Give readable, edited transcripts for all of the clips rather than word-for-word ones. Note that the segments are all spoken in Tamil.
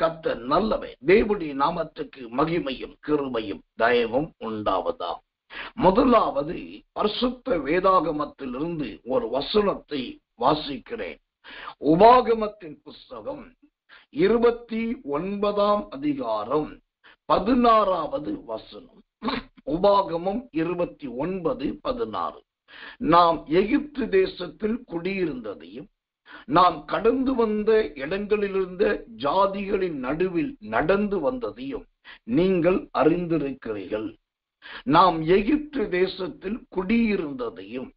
கர்த்தர் நல்லவர். தேவனுடைய நாமத்துக்கு மகிமையும் கிருபையும் தயவும் உண்டாவதா. முதலாவது பரிசுத்த வேதாகமத்திலிருந்து ஒரு வசனத்தை வாசிக்கிறேன். உபாகமத்தின் புஸ்தகம் 29 அதிகாரம் 16வது வசனம். உபாகமம் 29:16. நாம் எகிப்து தேசத்தில் குடியிருந்ததையும் நாம் கடந்து வந்த இடங்களிலிருந்த ஜாதிகளின் நடுவில் நடந்து வந்ததையும் நீங்கள் அறிந்திருக்கிறீர்கள். நாம் எகிப்து தேசத்தில் குடியிருந்ததையும்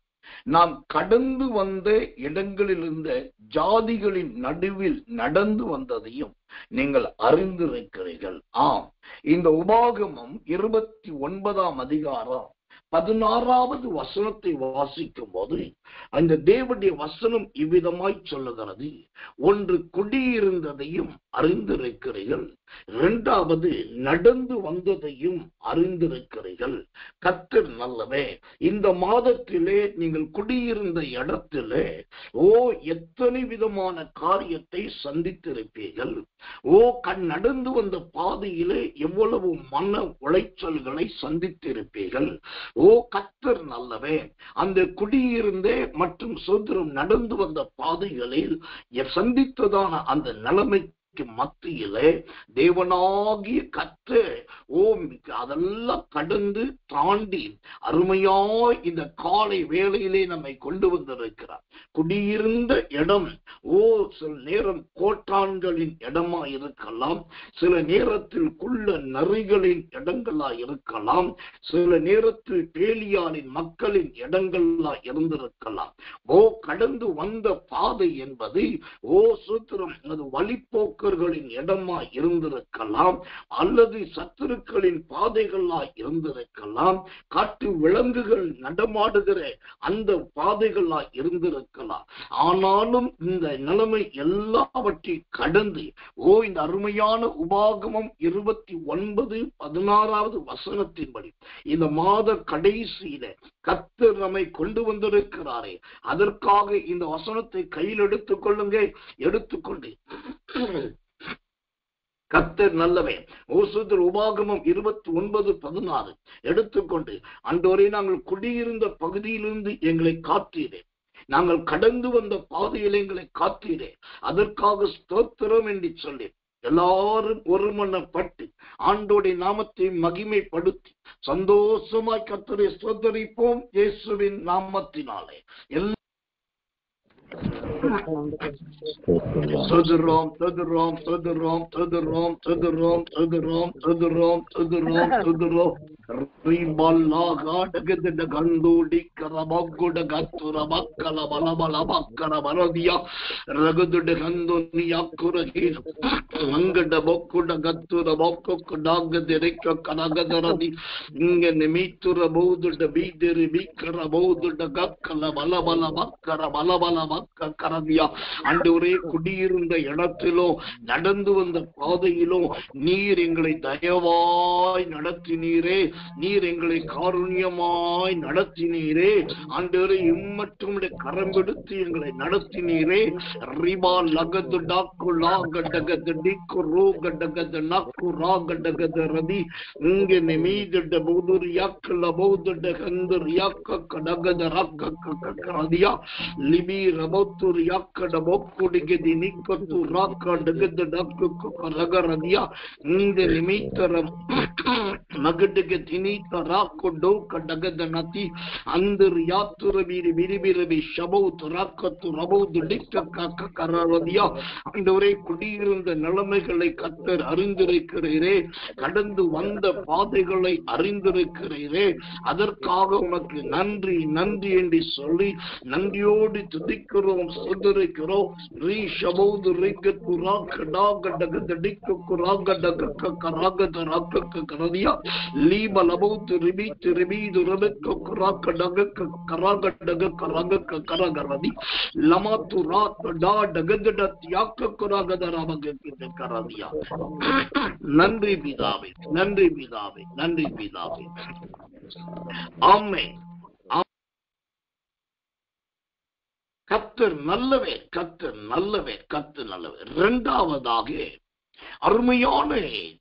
நாம் கடந்து வந்த இடங்களிலிருந்த ஜாதிகளின் நடுவில் நடந்து வந்ததையும் நீங்கள் அறிந்திருக்கிறீர்கள். ஆம், இந்த உபாகமம் 29 அதிகாரம் 16வது வசனத்தை வாசிக்கும் போது அந்த தேவனுடைய வசனம் இவ்விதமாய் சொல்லுகிறது. ஒன்று, குடியிருந்ததையும் அறிந்திருக்கிறீர்கள். இரண்டாவது, நடந்து வந்ததையும் அறிந்திருக்கிறீர்கள். கர்த்தர் நல்லவே. இந்த மாதத்திலே நீங்கள் குடியிருந்த இடத்திலே எத்தனை விதமான காரியத்தை சந்தித்திருப்பீர்கள். நடந்து வந்த பாதையிலே எவ்வளவு மன உளைச்சல்களை சந்தித்திருப்பீர்கள். கர்த்தர் நல்லவே. அந்த குடியிருந்த மற்றும் சுதந்திரம் நடந்து வந்த பாதைகளில் சந்தித்ததான அந்த நிலைமை மத்தியிலே தேவனாகிய கர்த்தர் அதெல்லாம் கடந்து தாண்டி அருமையாய் இந்த காலை வேளையிலே நம்மை கொண்டு வந்திருக்கிறார். குடியிருந்த இடம் சில நேரம் கோட்டான்களின் இடமா இருக்கலாம், சில நேரத்தில் குள்ள நரிகளின் இடங்களா இருக்கலாம், சில நேரத்தில் பேலியாளின் மக்களின் இடங்களா இருந்திருக்கலாம். கடந்து வந்த பாதை என்பது சூத்திரம் அது வழிபோக்கர்களின் இடமா இருந்திருக்கலாம், அல்லது சத்துருக்களின் பாதைகளா இருந்திருக்கலாம், காட்டு விலங்குகள் நடமாடுகிற அந்த பாதைகளா இருந்திருக்கலாம். ஆனாலும் இந்த நிலைமை எல்லாவற்றையும் கடந்து இந்த அருமையான உபாகமம் 29:16வது வசனத்தின்படி இந்த மாத கடைசியில கர்த்தர் நம்மை கொண்டு வந்திருக்கிறாரே, அதற்காக இந்த வசனத்தை கையில் எடுத்துக்கொள்ளுங்க. எடுத்துக்கொண்டு கர்த்தர் நல்லவே. உபாகமம் 29:16 எடுத்துக்கொண்டு, அன்றோரே நாங்கள் குடியிருந்த பகுதியிலிருந்து எங்களை காத்தீரே, நாங்கள் கடந்து வந்த பாதையில் எங்களை காத்தீரே, அதற்காக ஸ்தோத்திரம் என்று சொல்லி எல்லாரும் ஒருமனப்பட்டு ஆண்டோடைய நாமத்தை மகிமைப்படுத்தி சந்தோஷமாய் கர்த்தரை ஸ்தோத்தரிப்போம் இயேசுவின் நாமத்தினாலே. Sodurom, sodurom, sodurom, sodurom, sodurom, sodurom, sodurom, sodurom, sodurom. Ribalaga dagada gandudi karabaguda gatura bakkala balabala bakkara baladia ragudu ganduniya kuragi mangada bokkuda gatura bokku dagade rekka kanagadarabi inge nemitura boduda bideri bikara boduda gakkala balabala bakkara balabala bakka karadiya. ஆண்டவரே, குடியிருந்த இடத்திலோ நடந்து வந்த பாதையிலோ நீர் எங்களை தயவாய் நடத்தினீரே, நீர் எங்களை காருண்யமாய் நடத்தினீரே. ஆண்டவரே, இம்மற்றும் கரம் பிடித்து எங்களை நடத்தினீரே. ரிபா லகது டாக்கு லாகடகது டிக்கு ரோகடகது நக்கு ராகடகது ரதி இங்கே நிமீதட பௌதுர் யாக்கல பௌதுட கந்தர் யாக்க கடகத ராக்க கரதியா லிபி ரபௌத்துர் யாக்கட பொக்குடிಗೆ ದಿನಿಕತ್ತು ರಾಕ ಡಗದ ಡಕ್ಕು ರಗರದಿಯ ಇಂದೆ ನಿಮಿತರ ಮಗಡಿಗೆ ದಿನಿತ ರಾಕ ಡೋಕ ಡಗದ ನತಿ ಅಂದರ್ ಯಾತುರ ಬಿರಿ ಬಿರಿ ಬಿರಿ ಶಬೌತ್ ರಾಕತ್ತು ரபௌத் டிக்க கரரதியா. ஆண்டவரே, குடியிருந்த நிலைமைகளை கர்த்தர் அறிந்திருக்கிறீரே, கடந்து வந்த பாதைகளை அறிந்திருக்கிறீரே, அதற்காக உனக்கு நன்றி நன்றி என்று சொல்லி நன்றியோடு துதிக்கிறோம், சுதரிக்கிறோம். ரீஷபௌது ரிகத்து ராகடகத டிக்கு ராகடக கராகத ராக கரதியா லீப லபௌது ரிபித் ரிபீது ரபக்க ராகடக கராகடக கராக கரகரதி லமாத்து ராக டா டகத யாக்க கராகத ராக கரதியா. நன்றி பிதாவே, நன்றி பிதாவே, நன்றி பிதாவே. ஆமென். கர்த்தர் நல்லவே, கர்த்தர் நல்லவே, கர்த்தர் நல்லவே. இரண்டாவதாக அருமையான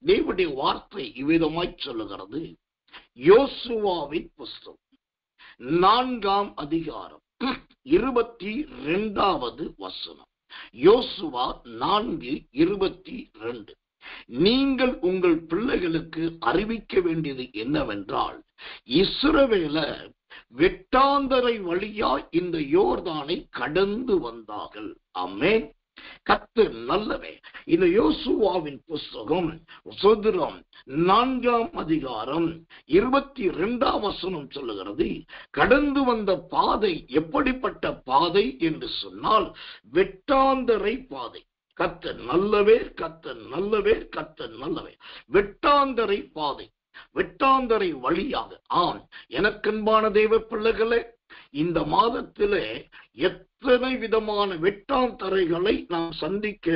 தேவனுடைய வார்த்தை இவ்விதமாய் சொல்லுகிறது. யோசுவாவின் புஸ்தகம் 4ஆம் அதிகாரம் 22வது வசனம். யோசுவா 4:22. நீங்கள் உங்கள் பிள்ளைகளுக்கு அறிவிக்க வேண்டியது என்னவென்றால், இஸ்ரவேலர் வெட்டாந்தரை வழியாய் இந்த யோர்தானை கடந்து வந்தார்கள். ஆமென். கர்த்தர் நல்லவர். இந்த யோசுவாவின் புஸ்தகம் 4ஆம் அதிகாரம் 22ஆம் வசனம் சொல்லுகிறது, கடந்து வந்த பாதை எப்படிப்பட்ட பாதை என்று சொன்னால், வெட்டாந்தரை பாதை. கர்த்தர் நல்லவர், கர்த்தர் நல்லவர், கர்த்தர் நல்லவர். வெட்டாந்தரை பாதை, வெட்டாந்தரை வழியாக. ஆம், எனக்கன்பான தேவ பிள்ளைகளே, இந்த மாதத்திலே எத்தனை விதமான வெட்டாந்தரைகளை நாம் சந்திக்க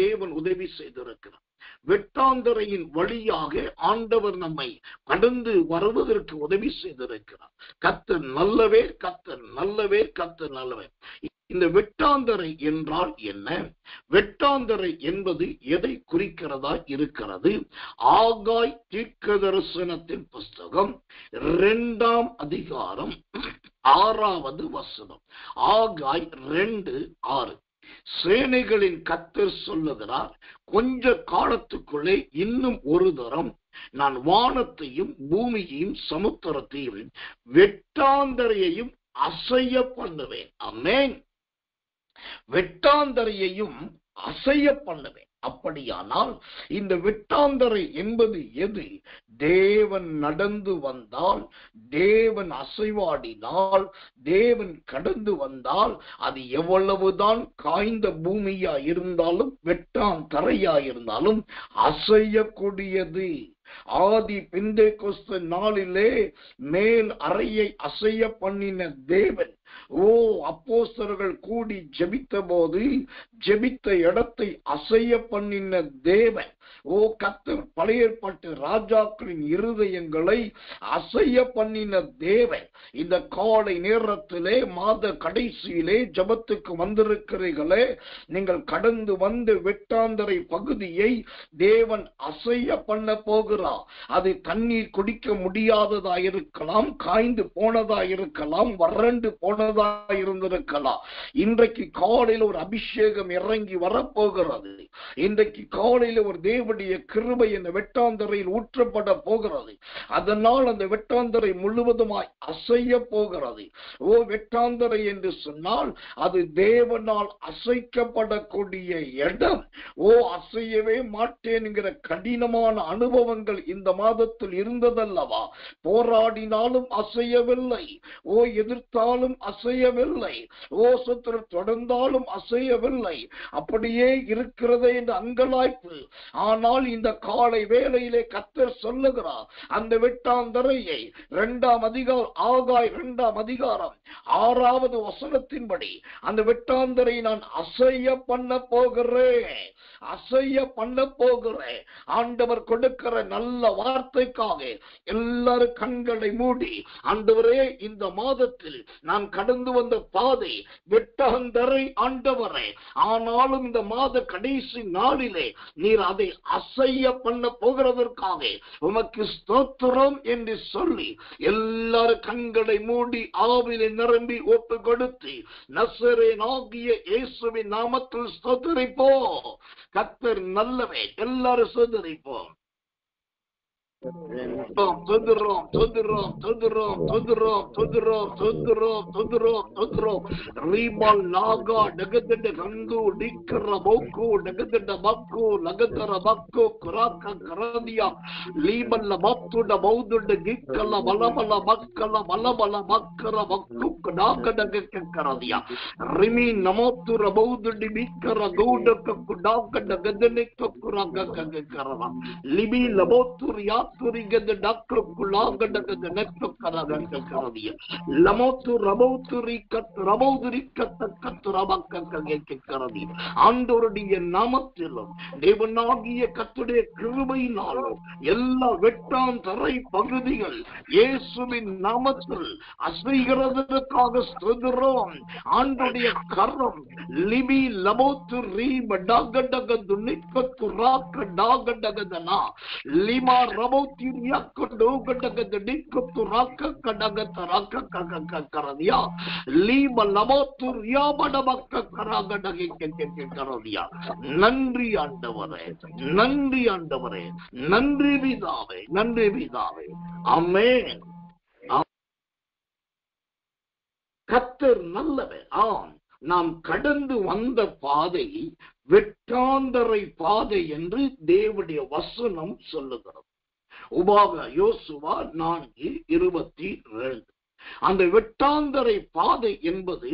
தேவன் உதவி செய்திருக்கிறார். வெட்டாந்தரையின் வழியாக ஆண்டவர் நம்மை கடந்து வருவதற்கு உதவி செய்திருக்கிறார். கர்த்தர் நல்லவே, கர்த்தர் நல்லவே, கர்த்தர் நல்லவே. இந்த வெட்டாந்தரை என்றால் என்ன? வெட்டாந்தரை என்பது எதை குறிக்கிறதா இருக்கிறது? ஆகாய் தீர்க்கதரிசனத்தின் புஸ்தகம் 2ஆம் அதிகாரம் 6வது வசனம். ஆகாய் 2:6. சேனைகளின் கர்த்தர் சொல்லுகிறார், கொஞ்ச காலத்துக்குள்ளே இன்னும் ஒரு தரம் நான் வானத்தையும் பூமியையும் சமுத்திரத்தையும் வெட்டாந்தரையையும் அசைய பண்ணுவேன். ஆமென். வெட்டாந்தரையையும் அசைய பண்ணுவேன். அப்படியானால் இந்த வெட்டாந்தரை என்பது எது? தேவன் நடந்து வந்தால், தேவன் அசைவாடினால், தேவன் கடந்து வந்தால், அது எவ்வளவுதான் காய்ந்த பூமியா இருந்தாலும், வெட்டாந்தரையா இருந்தாலும் அசையக்கூடியது. ஆதி பெந்தேகோஸ்து நாளிலே மேல் அறையை அசைய பண்ணின தேவன், அப்போஸ்தலர்கள் கூடி ஜெபித்த போது ஜெபித்த இடத்தை அசைய பண்ணின தேவன், கர்த்தர் பழைய ஏற்பாட்டு ராஜாக்களின் இருதயங்களை அசைய பண்ணின தேவன். இந்த காலை நேரத்திலே, மாத கடைசியிலே ஜெபத்துக்கு வந்திருக்கிறீர்களே, நீங்கள் கடந்து வந்து வெட்டாந்தரை பகுதியை தேவன் அசைய பண்ண போகிறார். அது தண்ணீர் குடிக்க முடியாததா இருக்கலாம், காய்ந்து போனதா இருக்கலாம், வறண்டு போனதா இருந்திருக்கலாம். இன்றைக்கு காலையில் ஒரு அபிஷேகம் இறங்கி வரப்போகிறது. இன்றைக்கு காலையில் ஒரு தேவனுடைய கிருபை இந்த வெட்டாந்தரையில் ஊற்றப்பட போகிறது. அதனால் அந்த வெட்டாந்தரை முழுவதுமாய் அசைய போகிறது. வெட்டாந்தரை என்று சொன்னால் அது தேவனால் அசைக்கப்படக்கூடிய இடம். அசையவே மாட்டேன் என்கிற கடினமான அனுபவங்கள் இந்த மாதத்தில் இருந்ததல்லவா? போராடினாலும் அசையவில்லை, எதிர்த்தாலும் அசையவில்லை, சத்துரு தொடர்ந்தாலும் அசையவில்லை, அப்படியே இருக்கிறதே என்ற அங்கலாய்ப்பு. ஆனால் இந்த காலை வேளையிலே கர்த்தர் சொல்லுகிறார், அந்த வெட்டாந்தரையை 2ஆம் அதிகாரம், ஆகாய் 2ஆம் அதிகாரம் 6வது வசனத்தின்படி அந்த வெட்டாந்தரை நான் அசைய பண்ண போகிறேன், அசைய பண்ண போகிறேன். ஆண்டவர் கொடுக்கிற நல்ல வார்த்தைக்காக எல்லாரும் கண்களை மூடி, ஆண்டவரே, இந்த மாதத்தில் நான் கடந்து வந்த பாதை வெட்டாந்தரை ஆண்டவரே, ஆனாலும் இந்த மாத கடைசி நாளிலே நீர் அதை அசைய பண்ண போகிறதற்காக உமக்கு ஸ்தோத்திரம் என்று சொல்லி எல்லாரும் கண்களை மூடி ஆவிலே நிரம்பி ஒப்பு கொடுத்து நசரேயனாகிய இயேசுவின் நாமத்தில் ஸ்தோத்திரிப்போம். கர்த்தர் நல்லவர். எல்லாரும் ஸ்தோத்திரிப்போம். லிபி லபோத்துரியா துரிகத டாக்குலாகடகத நெக்கக்கரகங்கரதிய லமோத்து ரபௌதுரி கத் ரபௌதுரி கத்தரபக்கக்கரதி ஆண்டவருடைய நாமத்திலும் தேவனாகிய கர்த்தருடைய கிருபையினாலும் எல்லா வெட்டாந்தரை பகுதிகள் இயேசுவின் நாமத்தில் அசைகிறதற்காக ஸ்தோத்திரம். ஆண்டவருடைய கரம் லிபி லபோத்து ரீப டாகடகது நிக்கத்து ராக்க டாகடகதனா லிமா ரபோத்திரியா கடகடகது நிக்கத்து ராக்க கடகத ராக்க கரதியா லீப லபோத்து ரியாபடபக்க கரகடகே கரதியா. நன்றி ஆண்டவரே, நன்றி ஆண்டவரே, நன்றி பிதாவே, நன்றி பிதாவே. ஆமென். கர்த்தர் நல்லவர். ஆம், நாம் கடந்து வந்த பாதை வெட்டாந்தரை பாதை என்று தேவனுடைய வசனம் சொல்லுகிறது. யோசுவா 4:22. அந்த வெட்டாந்தரை பாதை என்பது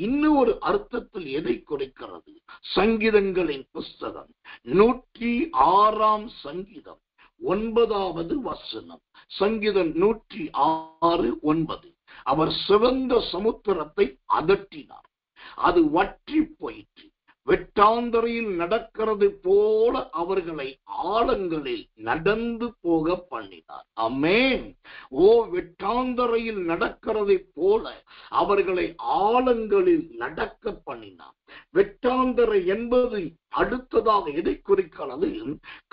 இன்னொரு அர்த்தத்தில் எதை குறிக்கிறது? சங்கீதங்களின் புஸ்தகம் 106 சங்கீதம் 9வது வசனம். சங்கீதம் 106:9. அவர் சிவந்த சமுத்திரத்தை அதட்டினார், அது வற்றி போயிற்று. வெட்டாந்தரையில் நடக்கிறது போல அவர்களை ஆழங்களில் நடந்து போக பண்ணினார். ஆமென். ஓ, வெட்டாந்தரையில் நடக்கிறதை போல அவர்களை ஆழங்களில் நடக்க பண்ணினார். வெட்டாந்தரை என்பது அடுத்ததாக எதை குறிக்கிறது?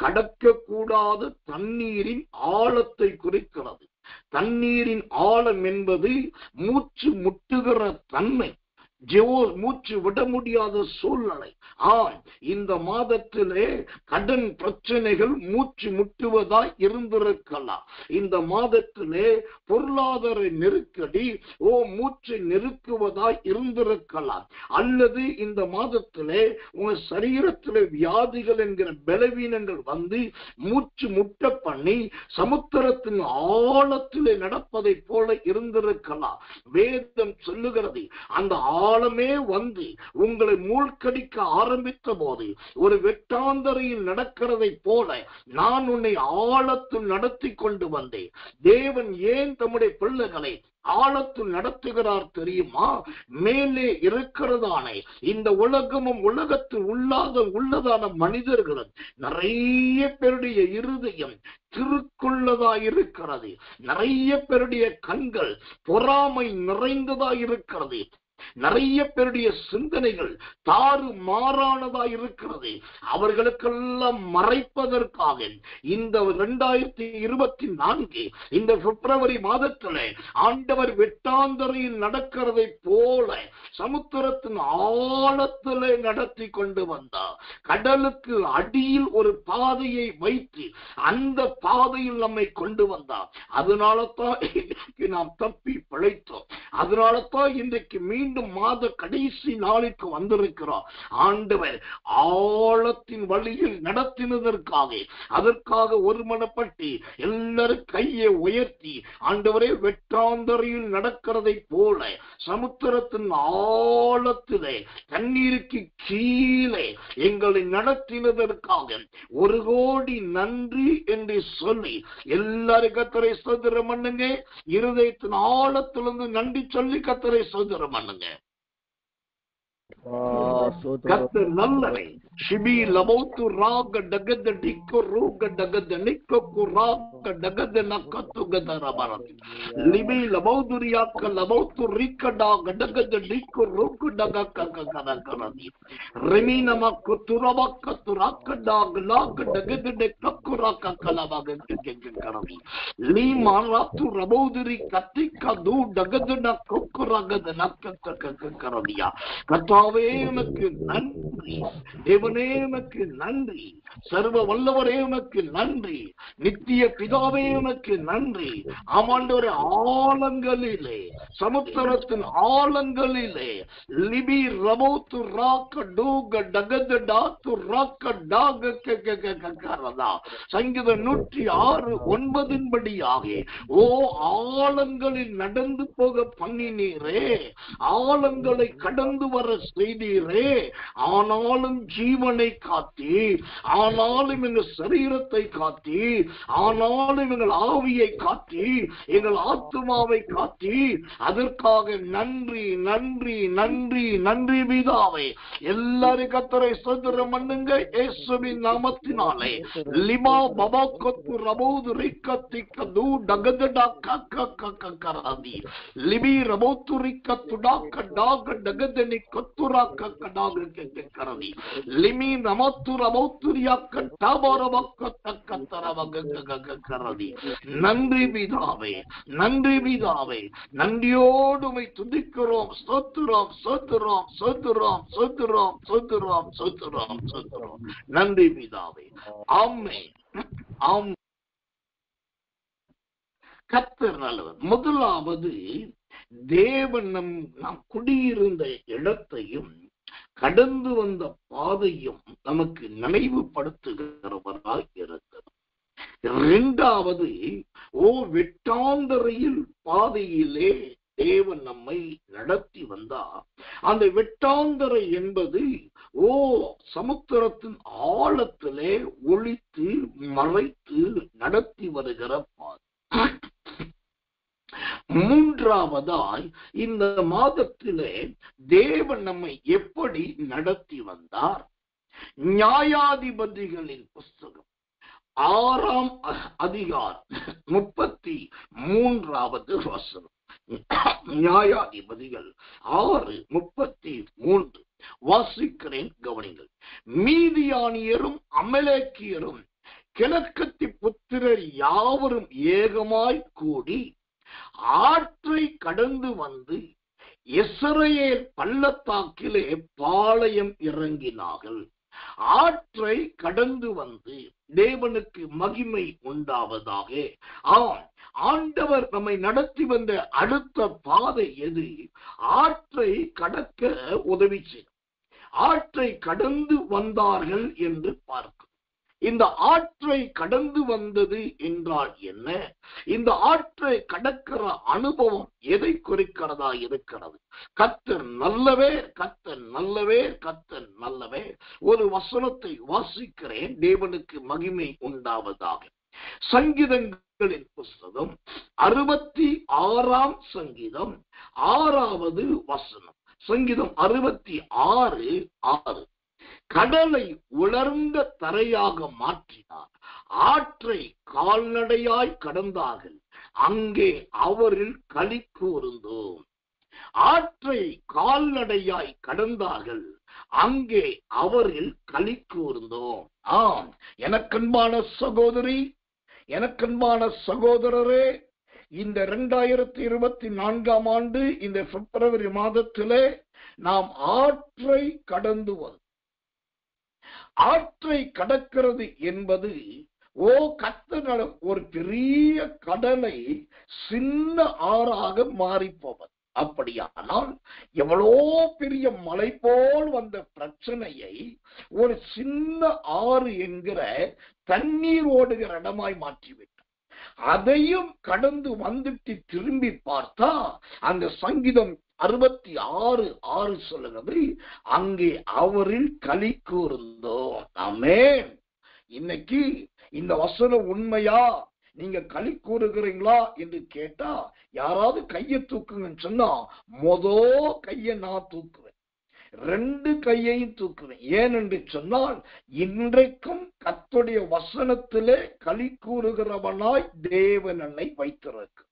கடக்கக்கூடாத தண்ணீரின் ஆழத்தை குறிக்கிறது. தண்ணீரின் ஆழம் என்பது மூச்சு முட்டுகிற தன்மை, மூச்சு விட முடியாத சூழ்நிலை. இந்த மாதத்திலே கடன் பிரச்சனைகள் மூச்சு முட்டுவதாய் இருந்திருக்கலாம். இந்த மாதத்திலே பொருளாதார நெருக்கடி மூச்சு நெருக்குவதாய் இருந்திருக்கலாம். அல்லது இந்த மாதத்திலே உங்க சரீரத்திலே வியாதிகள் என்கிற பலவீனங்கள் வந்து மூச்சு முட்ட பண்ணி சமுத்திரத்தின் ஆழத்திலே நடப்பதை போல இருந்திருக்கலாம். வேதம் சொல்லுகிறது, அந்த ஆழமே வந்து உங்களை மூழ்கடிக்க ஆரம்பித்த போது ஒரு வெட்டாந்தரையில் நடக்கிறதை போல நான் உன்னை ஆழத்தில் நடத்தி கொண்டு வந்தேன். தேவன் ஏன் தம்முடைய பிள்ளைகளை ஆழத்தில் நடத்துகிறார் தெரியுமா? மேலே இருக்கிறதானே இந்த உலகமும் உலகத்தில் உள்ளதான மனிதர்களும் நிறைய பேருடைய இருதயம் திருக்குள்ளதா இருக்கிறது. நிறைய பேருடைய கண்கள் பொறாமை நிறைந்ததா இருக்கிறது. நிறைய பேருடைய சிந்தனைகள் தாறு மாறானதா இருக்கிறது. அவர்களுக்கெல்லாம் மறைப்பதற்காக இந்த 2024 இந்த பிப்ரவரி மாதத்தில் ஆண்டவர் வெட்டாந்தரையில் நடக்கிறதை போல சமுத்திரத்தின் ஆழத்திலே நடத்தி கொண்டு வந்தார். கடலுக்கு அடியில் ஒரு பாதையை வைத்து அந்த பாதையில் நம்மை கொண்டு வந்தார். அதனால தான் இன்றைக்கு நாம் தப்பி பிழைத்தோம். அதனால தான் இன்றைக்கு மீண்டும் மாத கடைசி நாளுக்கு வந்திருக்கிறோம். ஆண்டவர் ஆழத்தின் வழியில் நடத்தினதற்காக அதற்காக ஒருமனப்பட்டு எல்லாரும் கையை உயர்த்தி, ஆண்டவரே வெட்டாந்தரையில் நடக்கிறதை போல சமுத்திரத்தின் ஆழத்திலே தண்ணீருக்கு கீழே எங்களை நடத்தினதற்காக 1 கோடி நன்றி என்று சொல்லி எல்லாரும் கர்த்தரை ஸ்தோத்திரம் பண்ணுங்க. இருதயத்தின் ஆழத்திலிருந்து நன்றி சொல்லி கர்த்தரை ஸ்தோத்திரம் பண்ணுங்க. கர்த்தர் நல்லவரே. ஷிபி லபௌத்து ராக டகத டிக்கு ரூக டகத நிக்கு ராக டகத நக்கத்து கதரபரதி லிபி லபௌதுரியாக்க லபௌத்து ரிக்கடா டகத டிக்கு ரூக டகக்க கதரதி ரெமின மக்கு துரபக்க துரக்கடா லாக டகத டக்கு ராக்க கலபக கரதி லி மாராத்து ரபௌதுரி கத்திக்க து டகத நக்கு ராகத நக்கக்க கரதியா. கர்த்தாவே உமக்கு நன்றி, தேவனே உமக்கு நன்றி, சர்வ வல்லவரே உமக்கு நன்றி, நித்திய பிதாவே உமக்கு நன்றி. ஆமாண்டவரே, ஆழங்களிலே சமுத்திரத்தின் ஆழங்களிலே லிபி ரபோத்து ராக்க டூக டகத டாத்து ராக்க டாக கரதா. சங்கீதம் 106:9 படியாக ஓ ஆழங்களில் நடந்து போக பண்ணினீரே, ஆழங்களை கடந்து வர செய்தீரே, ஆனாலும் ஜீவனை காத்தி, ஆனாலும் எங்கள் சரீரத்தை காத்தி, ஆனாலும் எங்கள் ஆவியை காத்தி, எங்கள் ஆத்துமாவை காத்தி, அதற்காக நன்றி நன்றி நன்றி நன்றி பிதாவே. எல்லாரும் கர்த்தரை ஸ்தோத்திரம் பண்ணுங்க இயேசுவின் நாமத்தினாலே. லிமா பபா கொத்து ரபோது ரிக்கத்தி கது டகதடா கக்கக்கக்கரதி லிபி ரபோத்து ரிக்கத்து டாக்க டாக டகதனி கொத்துரா கக்கடாக கக்கரதி லிமி நமத்து ரபோத்துரியா கட்டாபரபக்கத்தக்கரவகக்கரதி. நன்றி பிதாவே, நன்றி பிதாவே. நன்றியோடு உம்மை துதிக்கிறோம், ஸ்தோத்திரம் ஸ்தோத்திரம் ஸ்தோத்திரம் ஸ்தோத்திரம் ஸ்தோத்திரம் ஸ்தோத்திரம் ஸ்தோத்திரம். நன்றி பிதாவே. ஆமென் ஆமென். கர்த்தர் நல்லவர். முதலாவது, தேவன் நாம் குடியிருந்த இடத்தையும் கடந்து வந்த பாதையும் நமக்கு நினைவுபடுத்துகிறவராய் இருக்கிறது. இரண்டாவது, வெட்டாந்தரையில் பாதையிலே தேவன் நம்மை நடத்தி வந்தார். அந்த வெட்டாந்தரை என்பது சமுத்திரத்தின் ஆழத்திலே ஒளித்து மறைத்து நடத்தி வருகிற பாதை. மூன்றாவதாய், இந்த மாதத்திலே தேவன் நம்மை எப்படி நடத்தி வந்தார்? நியாயாதிபதிகளின் புஸ்தகம் 6ஆம் அதிகாரம் 33வது வசனம். நியாயாதிபதிகள் 6:33 வாசிக்கிறேன், கவனிங்கள். மீதியானியரும் அமலேக்கியரும் கிழக்கத்தி புத்திரர் யாவரும் ஏகமாய் கூடி ஆற்றை கடந்து வந்து இஸ்ரவேல் பள்ளத்தாக்கிலே பாளையம் இறங்கினார்கள். ஆற்றை கடந்து வந்து தேவனுக்கு மகிமை உண்டாவதாக. ஆண்டவர் நம்மை நடத்தி வந்த அடுத்த பாதை எது? ஆற்றை கடக்க உதவி செய்யும். ஆற்றை கடந்து வந்தார்கள் என்று பார்க்கிறோம். இந்த ஆற்றை கடந்து வந்தது என்றால் என்ன? இந்த ஆற்றை கடக்கிற அனுபவம் எதை குறிக்கிறதா இருக்கிறது? கர்த்தர் நல்லவே, கர்த்தர் நல்லவே, கர்த்தர் நல்லவே. ஒரு வசனத்தை வாசிக்கிறேன், தேவனுக்கு மகிமை உண்டாவதாக. சங்கீதங்களின் புஸ்தகம் 66ஆம் சங்கீதம் 6வது வசனம். சங்கீதம் 66:6. கடலை உலர்ந்த தரையாக மாற்றினார், ஆற்றை கால்நடையாய் கடந்தார்கள், அங்கே அவரில் களி கூர்ந்தோம். ஆற்றை கால்நடையாய் கடந்தார்கள், அங்கே அவரில் களி கூர்ந்தோம். எனக்கன்பான சகோதரி, எனக்கன்பான சகோதரரே, இந்த 2024ஆம் ஆண்டு இந்த பிப்ரவரி மாதத்திலே நாம் ஆற்றை கடந்து வந்தோம். ஆற்றை கடக்கிறது என்பது கர்த்தர் ஒரு பெரிய கடலை சின்ன ஆறாக மாறிப்போவது. அப்படியானால் எவ்வளோ பெரிய மலை போல் வந்த பிரச்சனையை ஒரு சின்ன ஆறு என்கிற தண்ணீர் ஓடுகிற இடமாய் மாற்றிவிட்டார். அதையும் கடந்து வந்துட்டு திரும்பி பார்த்தா அந்த சங்கீதம் 66:6 சொல்லுகிறது, அங்கே அவரில் களி கூர்ந்தோம். ஆமென். இன்னைக்கு இந்த வசனம் உண்மையா? நீங்க களி கூறுகிறீங்களா என்று கேட்டா யாராவது கையை தூக்குங்கன்னு சொன்னா கையை நான் தூக்குவேன், 2 கையையும் தூக்குவேன். ஏனென்று சொன்னால் இன்றைக்கும் கர்த்தருடைய வசனத்திலே களி கூறுகிறவனாய் தேவன் என்னை வைத்திருக்கிறார்.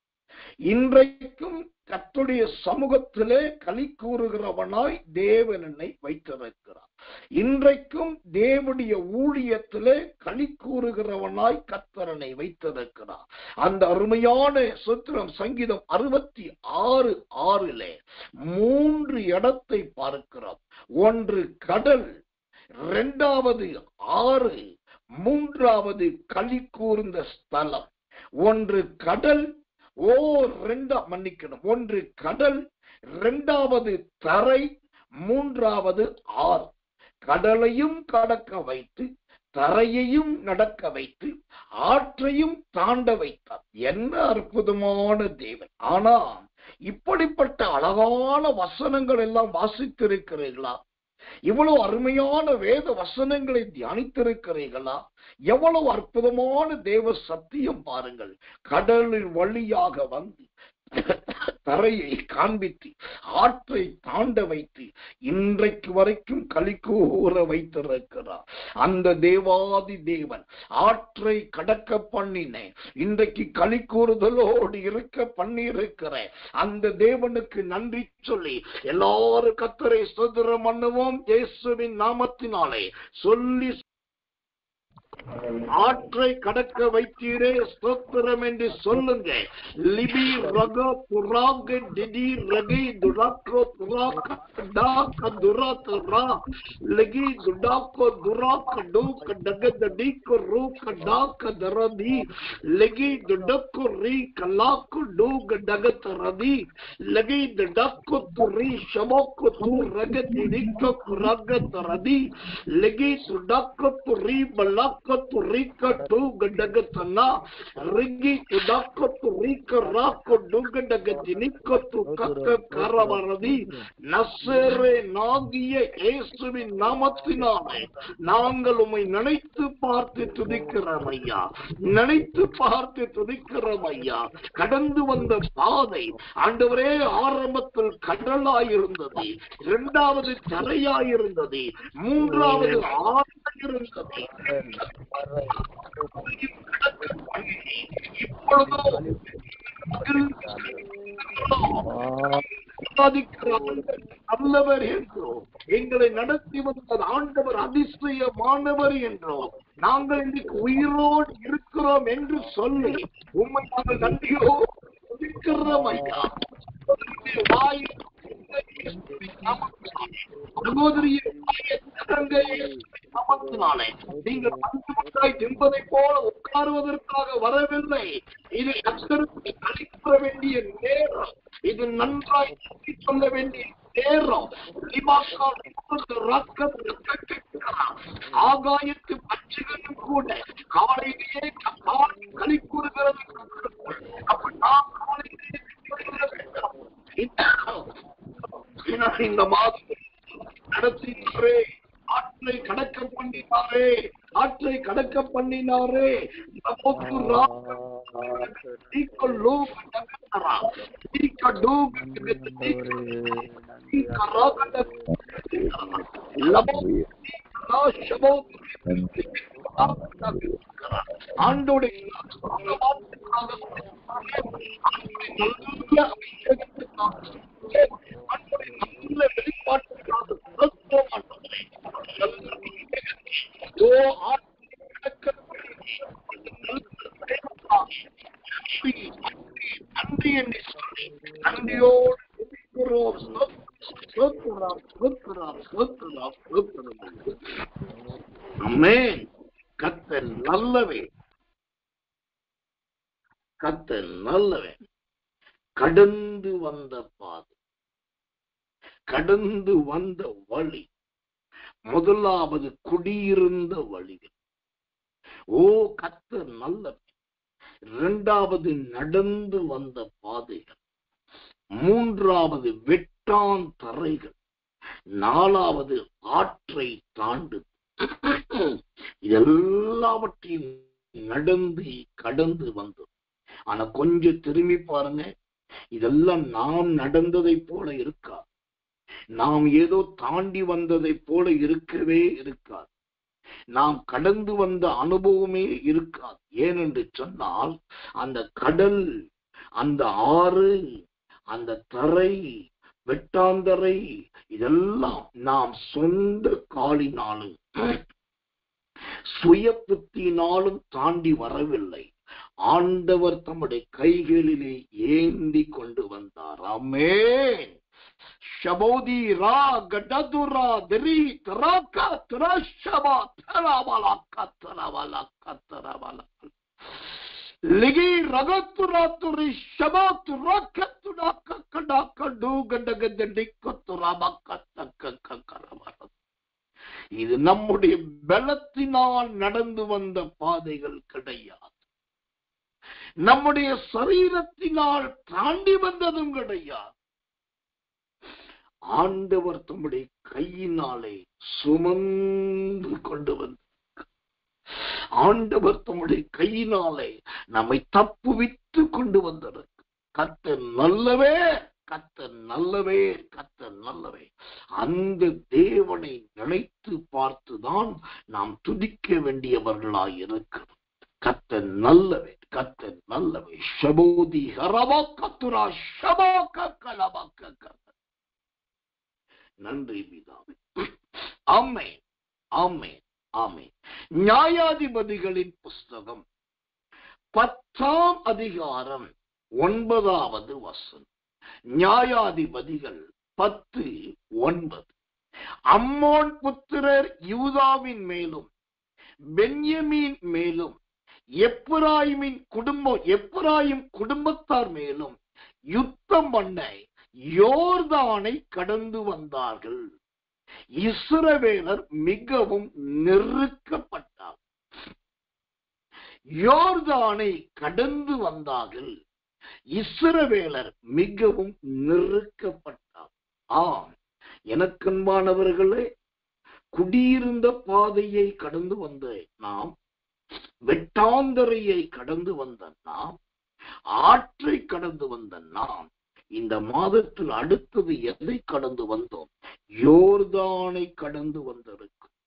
இன்றைக்கும் கர்த்தருடைய சமூகத்திலே களி கூறுகிறவனாய் தேவன் என்னை வைத்திருக்கிறார். இன்றைக்கும் தேவனுடைய ஊழியத்திலே களி கூறுகிறவனாய் கர்த்தரனை வைத்திருக்கிறார். அந்த அருமையான சுத்திரம் சங்கீதம் 66:6 3 இடத்தை பார்க்கிறோம். ஒன்று கடல், 2வது ஆறு, 3வது களி கூர்ந்த ஸ்தலம். ஒன்று கடல், ஒன்று கடல், 2வது தரை, 3வது ஆறு. கடலையும் கடக்க வைத்து, தரையையும் நடக்க வைத்து, ஆற்றையும் தாண்ட வைத்தார். என்ன அற்புதமான தேவன்! ஆனா இப்படிப்பட்ட அழகான வசனங்கள் எல்லாம் வாசித்திருக்கிறீர்களா? இவ்வளவு அருமையான வேத வசனங்களை தியானித்திருக்கிறீர்களா? எவ்வளவு அற்புதமான தேவ சத்தியம் பாருங்கள். கடலின் வழியாக வந்து தரையை காண்பித்து ஆற்றை தாண்ட வைத்து இன்றைக்கு வரைக்கும் களி கூற வைத்திருக்கிறார். அந்த தேவாதி தேவன் ஆற்றை கடக்க பண்ணின, இன்றைக்கு களி கூறுதலோடு இருக்க பண்ணி இருக்கிற அந்த தேவனுக்கு நன்றி சொல்லி எல்லாரும் கர்த்தரை ஸ்தோத்திரம் பண்ணுவோம். இயேசுவின் நாமத்தினாலே சொல்லி ஆற்றை கடக்க வைத்தீரே ஸ்தோத்திரம் என்று சொல்லுங்க. லிபி ரக புராக டிடி ரகை துராக்கோ துராக டாக துராத்ரா லகி துடாக்கோ துராக டோக டகதடிகோ ரூக டாக தரதி லகி துடக்கோ ரீ கலாக்கோ டோக டகதரதி லகி துடக்கோ துரி ஷமோக்கோ து ரகதிடிகோ ரக தரதி லகி துடக்கோ துரி பலக்க Turika tu gadagatana rigi tudako turika rako dugadagatiniko tu kaka karavaradi nasere நாகிய இயேசுவின் நாமத்தினாலே நாங்கள் உம்மை நினைத்து பார்த்து துதிக்கிறோம் ஐயா, நினைத்து பார்த்து துதிக்கிறோம் ஐயா. கடந்து வந்த பாதை ஆண்டவரே ஆரம்பத்தில் கடலாயிருந்தது, இரண்டாவது தரையாயிருந்தது, மூன்றாவது ஆறாயிருந்தது. நல்லவர் என்றோ எங்களை நடத்தி வந்த ஆண்டவர் அதிசயமானவர் என்றோ நாங்கள் இன்றைக்கு உயிரோடு இருக்கிறோம் என்று சொல்லி உண்மை நாங்கள் நன்றியோடு இருக்கிறோம் ஐயா. நீங்கள் பஞ்சுமட்டாய் தின்பதை போல உட்காருவதற்காக வரவில்லை. இது கர்த்தருக்கு அளிக்க வேண்டிய நேரம், இது நன்றாய் சொல்ல வேண்டிய நேரம். ஆகாயத்து பட்சிகளும் கூட காலையிலேயே களி கூறுகிறது. இந்த மாதம் நடத்தினாரே, ஆற்றை கடக்க பண்ணினாரே, ஆற்றை கடக்க பண்ணினாரே. ஆண்டோடைய நன்றி என்று சொல்லி நன்றியோடு கர்த்தர் நல்லவன், கர்த்தர் நல்லவன். கடந்து வந்த பாதை, கடந்து வந்த வழி, முதலாவது குடியிருந்த வழிகள். ஓ கர்த்தர் நல்லவன். இரண்டாவது நடந்து வந்த பாதைகள், மூன்றாவது வெட்டான் தரைகள், நாலாவது ஆற்றை தாண்டு. இதெல்லாவற்றையும் நடந்து கடந்து வந்தோம். ஆனா கொஞ்சம் திரும்பி பாருங்க, இதெல்லாம் நாம் நடந்ததை போல இருக்காது, நாம் ஏதோ தாண்டி வந்ததை போல இருக்கவே இருக்காது, நாம் கடந்து வந்த அனுபவமே இருக்காது. ஏனென்று சொன்னால் அந்த கடல், அந்த ஆறு, அந்த தரை, வெட்டாந்தரை, இதெல்லாம் நாம் சொந்த காலினாலும் சுய புத்தினாலும் தாண்டி வரவில்லை. ஆண்டவர் தம்முடைய கைகளிலே ஏந்தி கொண்டு வந்தார். ஆமென். ஷபோதி ரா கடதுரா தரி தராகா தரஷபா தரவாலா கத்தரவாலா கத்தரவாலா லிகி ரகத்துரா துரி ஷபாத்து ரகத்துடா கக்கடா கடு கடகதடி கத்துரா பக்கத்தக்கக்கரவா. இது நம்முடைய பலத்தினால் நடந்து வந்த பாதைகள் கிடையாது. நம்முடைய சரீரத்தினால் தாண்டி வந்ததும் கிடையாது. ஆண்டவர் தம்முடைய கையினாலே சுமந்து கொண்டு வந்து, ஆண்டவர் தம்முடைய கையினாலே நம்மை தப்புவித்து கொண்டு வந்தது. கர்த்தர் நல்லவே, கர்த்தர் நல்லவே, கர்த்தர் நல்லவே. அந்த தேவனை நினைத்து பார்த்துதான் நாம் துதிக்க வேண்டியவர்களாயிருக்கிறோம். கர்த்தர் நல்லவே, கர்த்தர் நல்லவே. ஷபோதி ஹரவா கத்துரா ஷபா கலவா கர்த்தர். நன்றி பிதாவே. ஆமென், ஆமென், ஆமென். நியாயாதிபதிகளின் புஸ்தகம் 10ஆம் அதிகாரம் 9வது வசனம். நியாயாதிபதிகள் 10:9. அம்மோன் புத்திரர் யூதாவின் மேலும் பென்யமீன் மேலும் எப்பிராயிம் குடும்பத்தார் மேலும் யுத்தம் பண்ண யோர்தானை கடந்து வந்தார்கள். இஸ்ரவேலர் மிகவும் நெருக்கப்பட்டார். யோர்தானை கடந்து வந்தார்கள். இஸ்ரவேலர் மிகவும் நெருக்கப்பட்டார். ஆம், எனக்கன்பானவர்களே, குடியிருந்த பாதையை கடந்து வந்த நாம், வெட்டாந்தரையை கடந்து வந்த நாம், ஆற்றை கடந்து வந்த நாம், இந்த மாதத்தில் அடுத்தது எதை கடந்து வந்தோம்? யோர்தானை கடந்து வந்திருக்கிறோம்.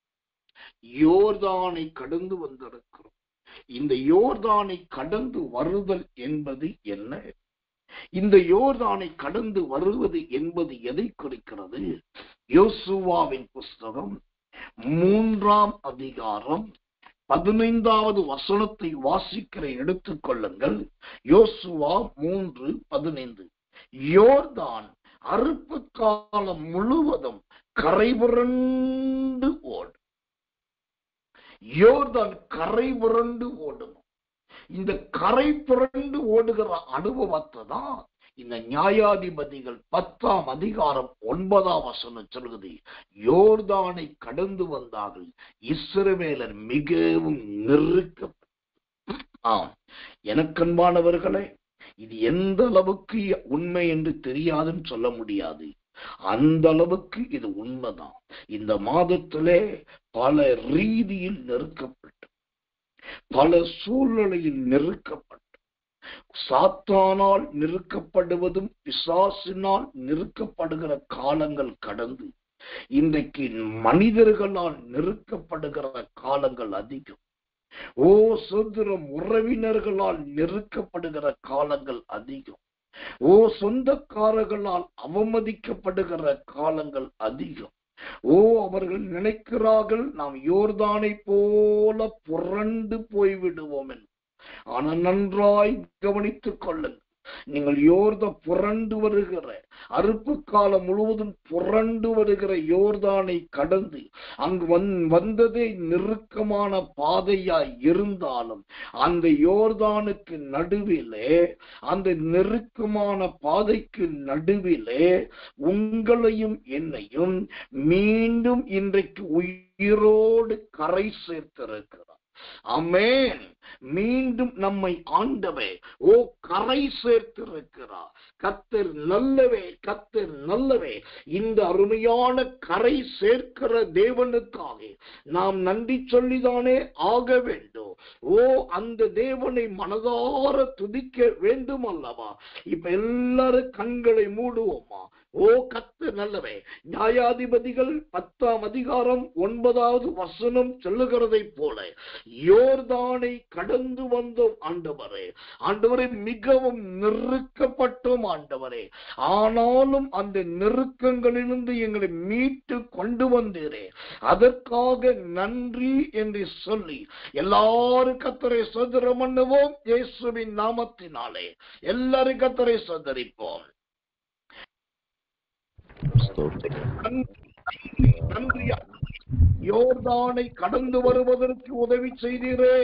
யோர்தானை கடந்து வந்திருக்கிறோம். இந்த யோர்தானை கடந்து வருதல் என்பது என்ன? இந்த யோர்தானை கடந்து வருவது என்பது எதை குறிக்கிறது? யோசுவாவின் புஸ்தகம் 3ஆம் அதிகாரம் 15வது வசனத்தை வாசிக்கிற எடுத்துக் கொள்ளுங்கள். யோசுவா 3:15. யோர்தான் அறுப்பு காலம் முழுவதும் கரைபுரண்டு ஓடும். யோர்தான் கரை புரண்டு ஓடணும். இந்த கரை புரண்டு ஓடுகிற அனுபவத்தை தான் இந்த நியாயாதிபதிகள் 10ஆம் அதிகாரம் 9ஆம் வசனம் சொல்லுது. யோர்தானை கடந்து வந்தார்கள். இஸ்ரவேலர் மிகவும் நெருக்கப்பட்டார்கள். ஆம், எனக்கன்பானவர்களே, இது எந்த அளவுக்கு உண்மை என்று தெரியாதுன்னு சொல்ல முடியாது. அந்த அளவுக்கு இது உண்மைதான். இந்த மாதத்திலே பல ரீதியில் நெருக்கப்பட்டு, பல சூழ்நிலையில் நெருக்கப்பட்டு, சாத்தானால் நெருக்கப்படுவதும் பிசாசினால் நெருக்கப்படுகிற காலங்கள் கடந்து இன்றைக்கு மனிதர்களால் நெருக்கப்படுகிற காலங்கள் அதிகம். சோதரம் உறவினர்களால் நெருக்கப்படுகிற காலங்கள் அதிகம். சொந்தக்காரர்களால் அவமதிக்கப்படுகிற காலங்கள் அதிகம். அவர்கள் நினைக்கிறார்கள் நாம் யோர்தானை போல புரண்டு போய்விடுவோம் என்று. ஆனால் நன்றாய் கவனித்துக் கொள்ளுங்கள். நீங்கள் புரண்டு வருகிற அறுப்பு காலம் முழுவதும் புரண்டு வருகிற யோர்தானை கடந்து அங்கு வந்ததே நெருக்கமான பாதையாய் இருந்தாலும் அந்த யோர்தானுக்கு நடுவிலே, அந்த நெருக்கமான பாதைக்கு நடுவிலே உங்களையும் என்னையும் மீண்டும் இன்றைக்கு உயிரோடு கரை சேர்த்திருக்கிறார். ஆமென். மீண்டும் நம்மை ஆண்டவே கரை சேர்த்திருக்கிறார். கர்த்தர் நல்லவே, கர்த்தர் நல்லவே. இந்த அருமையான கரை சேர்க்கிற தேவனுக்காக நாம் நன்றி சொல்லிதானே ஆக வேண்டும். அந்த தேவனை மனதார துதிக்க வேண்டும் அல்லவா? இப்ப எல்லாரும் கண்களை மூடுவோமா? கர்த்தர் நல்லவே. நியாயாதிபதிகள் 10ஆம் அதிகாரம் 9வது வசனம் சொல்லுகிறதை போல யோர்தானை கடந்து வந்தோம் ஆண்டவரே. ஆண்டவரே, மிகவும் நெருக்கப்பட்டோம் ஆண்டவரே. ஆனாலும் அந்த நெருக்கங்களிலிருந்து எங்களை மீட்டு கொண்டு வந்தீரே, அதற்காக நன்றி என்று சொல்லி எல்லாரும் கர்த்தரை ஸ்தோத்திரம் பண்ணுவோம். இயேசுவின் நாமத்தினாலே எல்லாரும் கர்த்தரை ஸ்தோத்திரிப்போம். நன்றியா. யோர்தானை கடந்து வருவதற்கு உதவி செய்தீரே.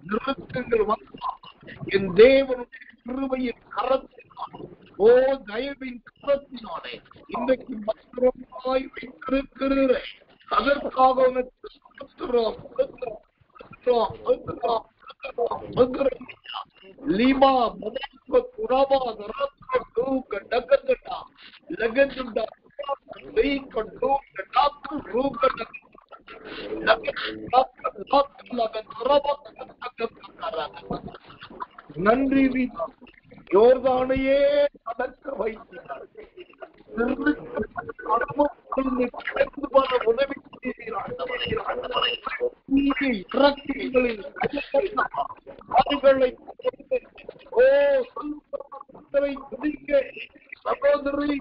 நிறுத்தங்கள் வந்தால் என் தேவனுடைய கிருபையின் கரத்தினால், ஓ தயவின் கரத்தினாலே இன்றைக்கு பத்திரமாய் வைத்திருக்கிறேன். அதற்காக உனக்கு ஸ்தோத்திரம், ஸ்தோத்திரம், ஸ்தோத்திரம், ஸ்தோத்திரம், ஸ்தோத்திரம். லீமா மதக்க குரபா நரக்க டூக்க டகடா லகடா லேக்க டூக்க டாக்கு ரூக்க நன்றி. யோர்தானையே கடக்க வைத்தார். உதவி சகோதரி,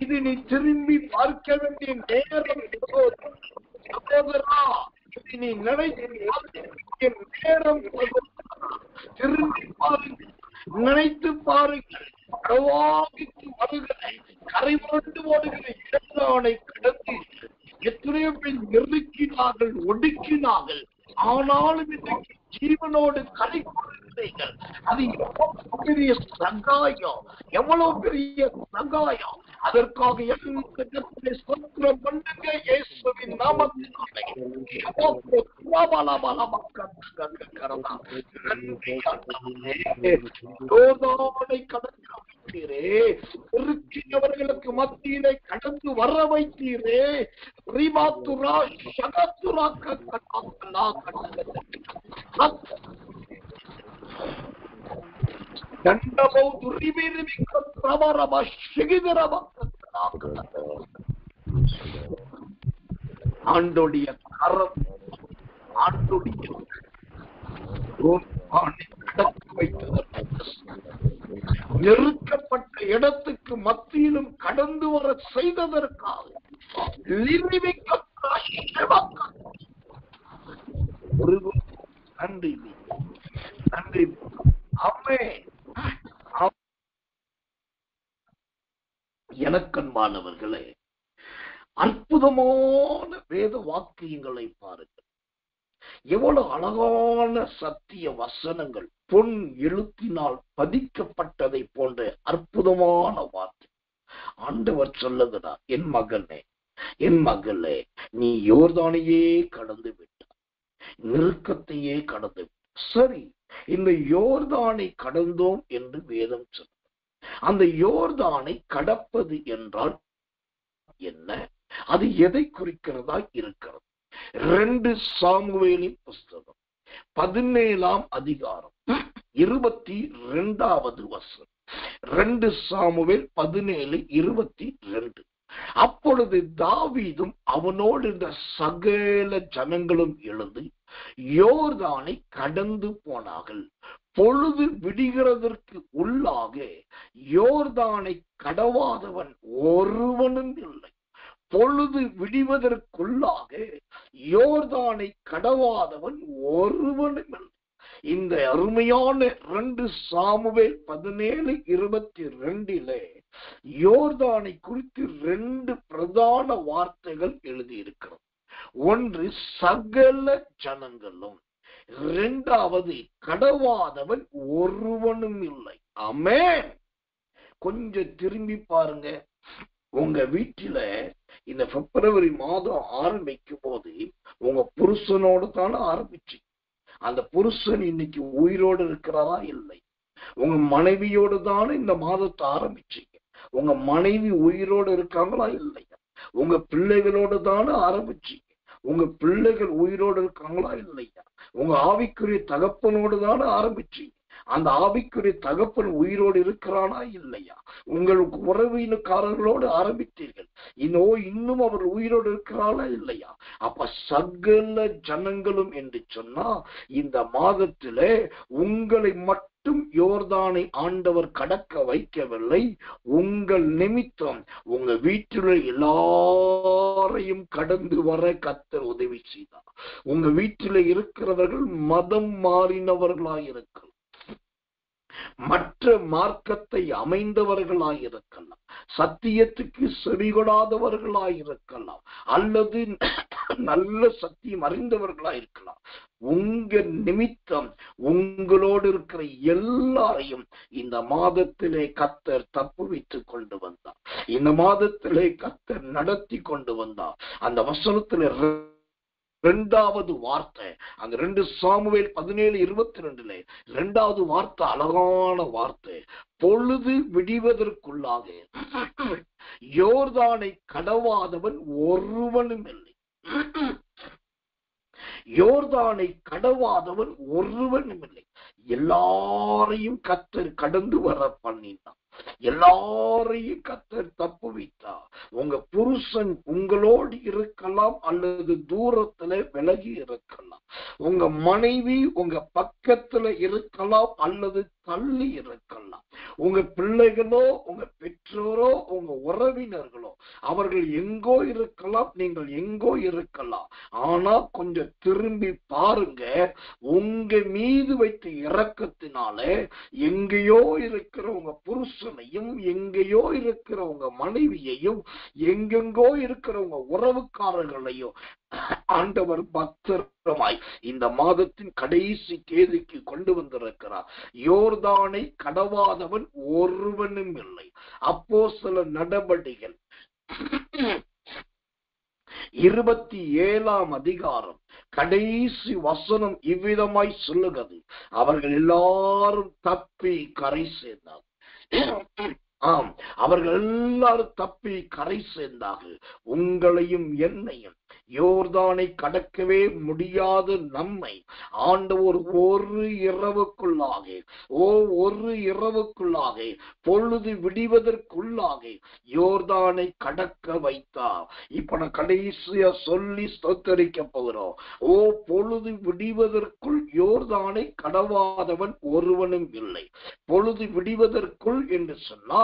இது நீ திரும்பி பார்க்க வேண்டிய நேரம். சகோதரா, இது நீ நினைக்க நேரம். திரும்பி பாருங்கள், நினைத்து பாருங்கள். கரை புரண்டு ஓடுகிற இடத்தானை கடந்து எத்தனையோ பேர் நெருக்கினார்கள், ஒடுக்கினார்கள். ஆனாலும் இன்றைக்கு ஜீவனோடு கரை கொடுக்கிறீர்கள். அது எவ்வளவு பெரிய சகாயம், எவ்வளவு பெரிய சகாயம். அதற்காக ஸ்தோத்திரம் பண்ணுங்க இயேசுவின் நாமத்தினாலே. கடந்தவர்களுக்கு மத்தியிலே கடந்து வர வைத்தீரே. ஆண்டோடைய கரம், ஆண்டோடைய நெருக்கப்பட்ட இடத்துக்கு மத்தியிலும் கடந்து வர செய்ததற்காக நன்றி, நன்றி. எனக்கன்பானவர்களே, அற்புதமான வேத வாக்கியங்களை பாருங்கள். எவ்வளவு அழகான சத்திய வசனங்கள், பொன் எழுத்தினால் பதிக்கப்பட்டதை போன்ற அற்புதமான வார்த்தை. ஆண்டவர் சொல்லுகிறா, என் மகனே, என் மகளே, நீ யோர்தானையே கடந்து விட்டாய், நெருக்கத்தையே கடந்து விட்டாய். சரி, இந்த யோர்தானை கடந்தோம் என்று வேதம் சொல்லும். அந்த யோர்தானை கடப்பது என்றால் என்ன? அது எதை குறிக்கிறதா இருக்கிறது? 2 சாமுவேலின் புஸ்தகம் 17ஆம் அதிகாரம் 22வது வசனம். 2 சாமுவேல் 17:22. அப்பொழுது தாவீதும் அவனோடு இருந்த சகல ஜனங்களும் எழுந்து யோர்தானை கடந்து போனார்கள். பொழுது விடுகிறதற்கு உள்ளாக யோர்தானை கடவாதவன் ஒருவனும் இல்லை. பொழுது விடுவதற்குள்ளாக யோர்தானை கடவாதவன் ஒருவனும் இல்லை. இந்த அருமையான 2 சாமுவேல் 17:22 யோர்தானை குறித்து 2 பிரதான வார்த்தைகள் எழுதியிருக்கிறது. ஒன்று, சகல ஜனங்களும். 2வது, கடவாதவன் ஒருவனும் இல்லை. ஆமென். கொஞ்சம் திரும்பி பாருங்க. உங்க வீட்டில இந்த பிப்ரவரி மாதம் ஆரம்பிக்கும் போது உங்க புருஷனோடு தானே ஆரம்பிச்சு. அந்த புருஷன் இன்னைக்கு உயிரோடு இருக்கிறாரா? இல்லை. உங்க மனைவியோடு தானே இந்த மாதத்தை ஆரம்பிச்சீங்க. உங்க மனைவி உயிரோடு இருக்காங்களா? இல்லையா? உங்க பிள்ளைகளோடு தானே ஆரம்பிச்சீங்க. உங்க பிள்ளைகள் உயிரோடு இருக்காங்களா? இல்லையா? உங்க ஆவிக்குரிய தகப்பனோடு தானே ஆரம்பிச்சீங்க. அந்த ஆவிக்குரிய தகப்பன் உயிரோடு இருக்கிறானா இல்லையா? உங்களுக்கு உறவினக்காரர்களோடு ஆரம்பித்தீர்கள், இன்னும் அவர் உயிரோடு இருக்கிறானா இல்லையா? அப்ப சகல ஜனங்களும் என்று சொன்னா இந்த மாதத்திலே உங்களை மட்டும் யோர்தானை ஆண்டவர் கடக்க வைக்கவில்லை, உங்கள் நிமித்தம் உங்க வீட்டில் எல்லாரையும் கடந்து வர கர்த்தர் உதவி செய்தார். உங்க வீட்டில் இருக்கிறவர்கள் மதம் மாறினவர்களாயிருக்கலாம், மற்ற மார்க்கத்தை அமைந்தவர்களாயிருக்கலாம், சத்தியத்துக்கு செவிகொடாதவர்களாயிருக்கலாம், அல்லது நல்ல சத்தியம் அறிந்தவர்களாயிருக்கலாம். உங்க நிமித்தம் உங்களோடு இருக்கிற எல்லாரையும் இந்த மாதத்திலே கர்த்தர் தப்புவித்துக் கொண்டு வந்தார். இந்த மாதத்திலே கர்த்தர் நடத்தி கொண்டு வந்தார். அந்த வசனத்திலே இரண்டாவது வார்த்தை, அந்த 2 சாமுவேல் 17:22 இரண்டாவது வார்த்தை அழகான வார்த்தை. பொழுது விடிவதற்குள்ளாக யோர்தானை கடவாதவன் ஒருவனும் இல்லை. யோர்தானை கடவாதவன் ஒருவனும் இல்லை. எல்லாரையும் கர்த்தர் கடந்து வர பண்ணினான், எல்லாரையும் கர்த்தர் தப்புவித்தார். உங்க புருஷன் உங்களோடு இருக்கலாம் அல்லது தூரத்துல விலகி இருக்கலாம், உங்க மனைவி உங்க பக்கத்துல இருக்கலாம் அல்லது தள்ளி இருக்கலாம், உங்க பிள்ளைகளோ உங்க பெற்றோரோ உங்க உறவினர்களோ அவர்கள் எங்கோ இருக்கலாம், நீங்கள் எங்கோ இருக்கலாம். ஆனா கொஞ்சம் திரும்பி பாருங்க, உங்க மீது வைத்த இரக்கத்தினால எங்கேயோ இருக்கிற உங்க புருஷனையும் எங்கேயோ இருக்கிற உங்க மனைவியையும் எங்கெங்கோ இருக்கிற உங்க உறவுக்காரர்களையும் ஆண்டவர் பத்திரமாய் இந்த மாதத்தின் கடைசி தேதிக்கு கொண்டு வந்திருக்கிறார். யோர்தானை கடவாதவன் ஒருவனும் இல்லை. அப்போஸ்தலர் நடபடிகள் 27ஆம் அதிகாரம் கடைசி வசனம் இவ்விதமாய் சொல்லுகிறது, அவர்கள் எல்லாரும் தப்பி கரை சேர்ந்தார். ஆம், அவர்கள் எல்லாரும் தப்பி கரை சேர்ந்தார்கள். உங்களையும் என்னையும் யோர்தானை கடக்கவே முடியாத நம்மை ஆண்டவர் ஒரு இரவுக்குள்ளாக பொழுது விடிவதற்குள்ளாக யோர்தானை கடக்க வைத்தார். இப்ப நான் கடைசியா சொல்லி ஸ்தோத்தரிக்க போகிறோம். பொழுது விடிவதற்குள் யோர்தானை கடவாதவன் ஒருவனும் இல்லை. பொழுது விடிவதற்குள் என்று சொன்னா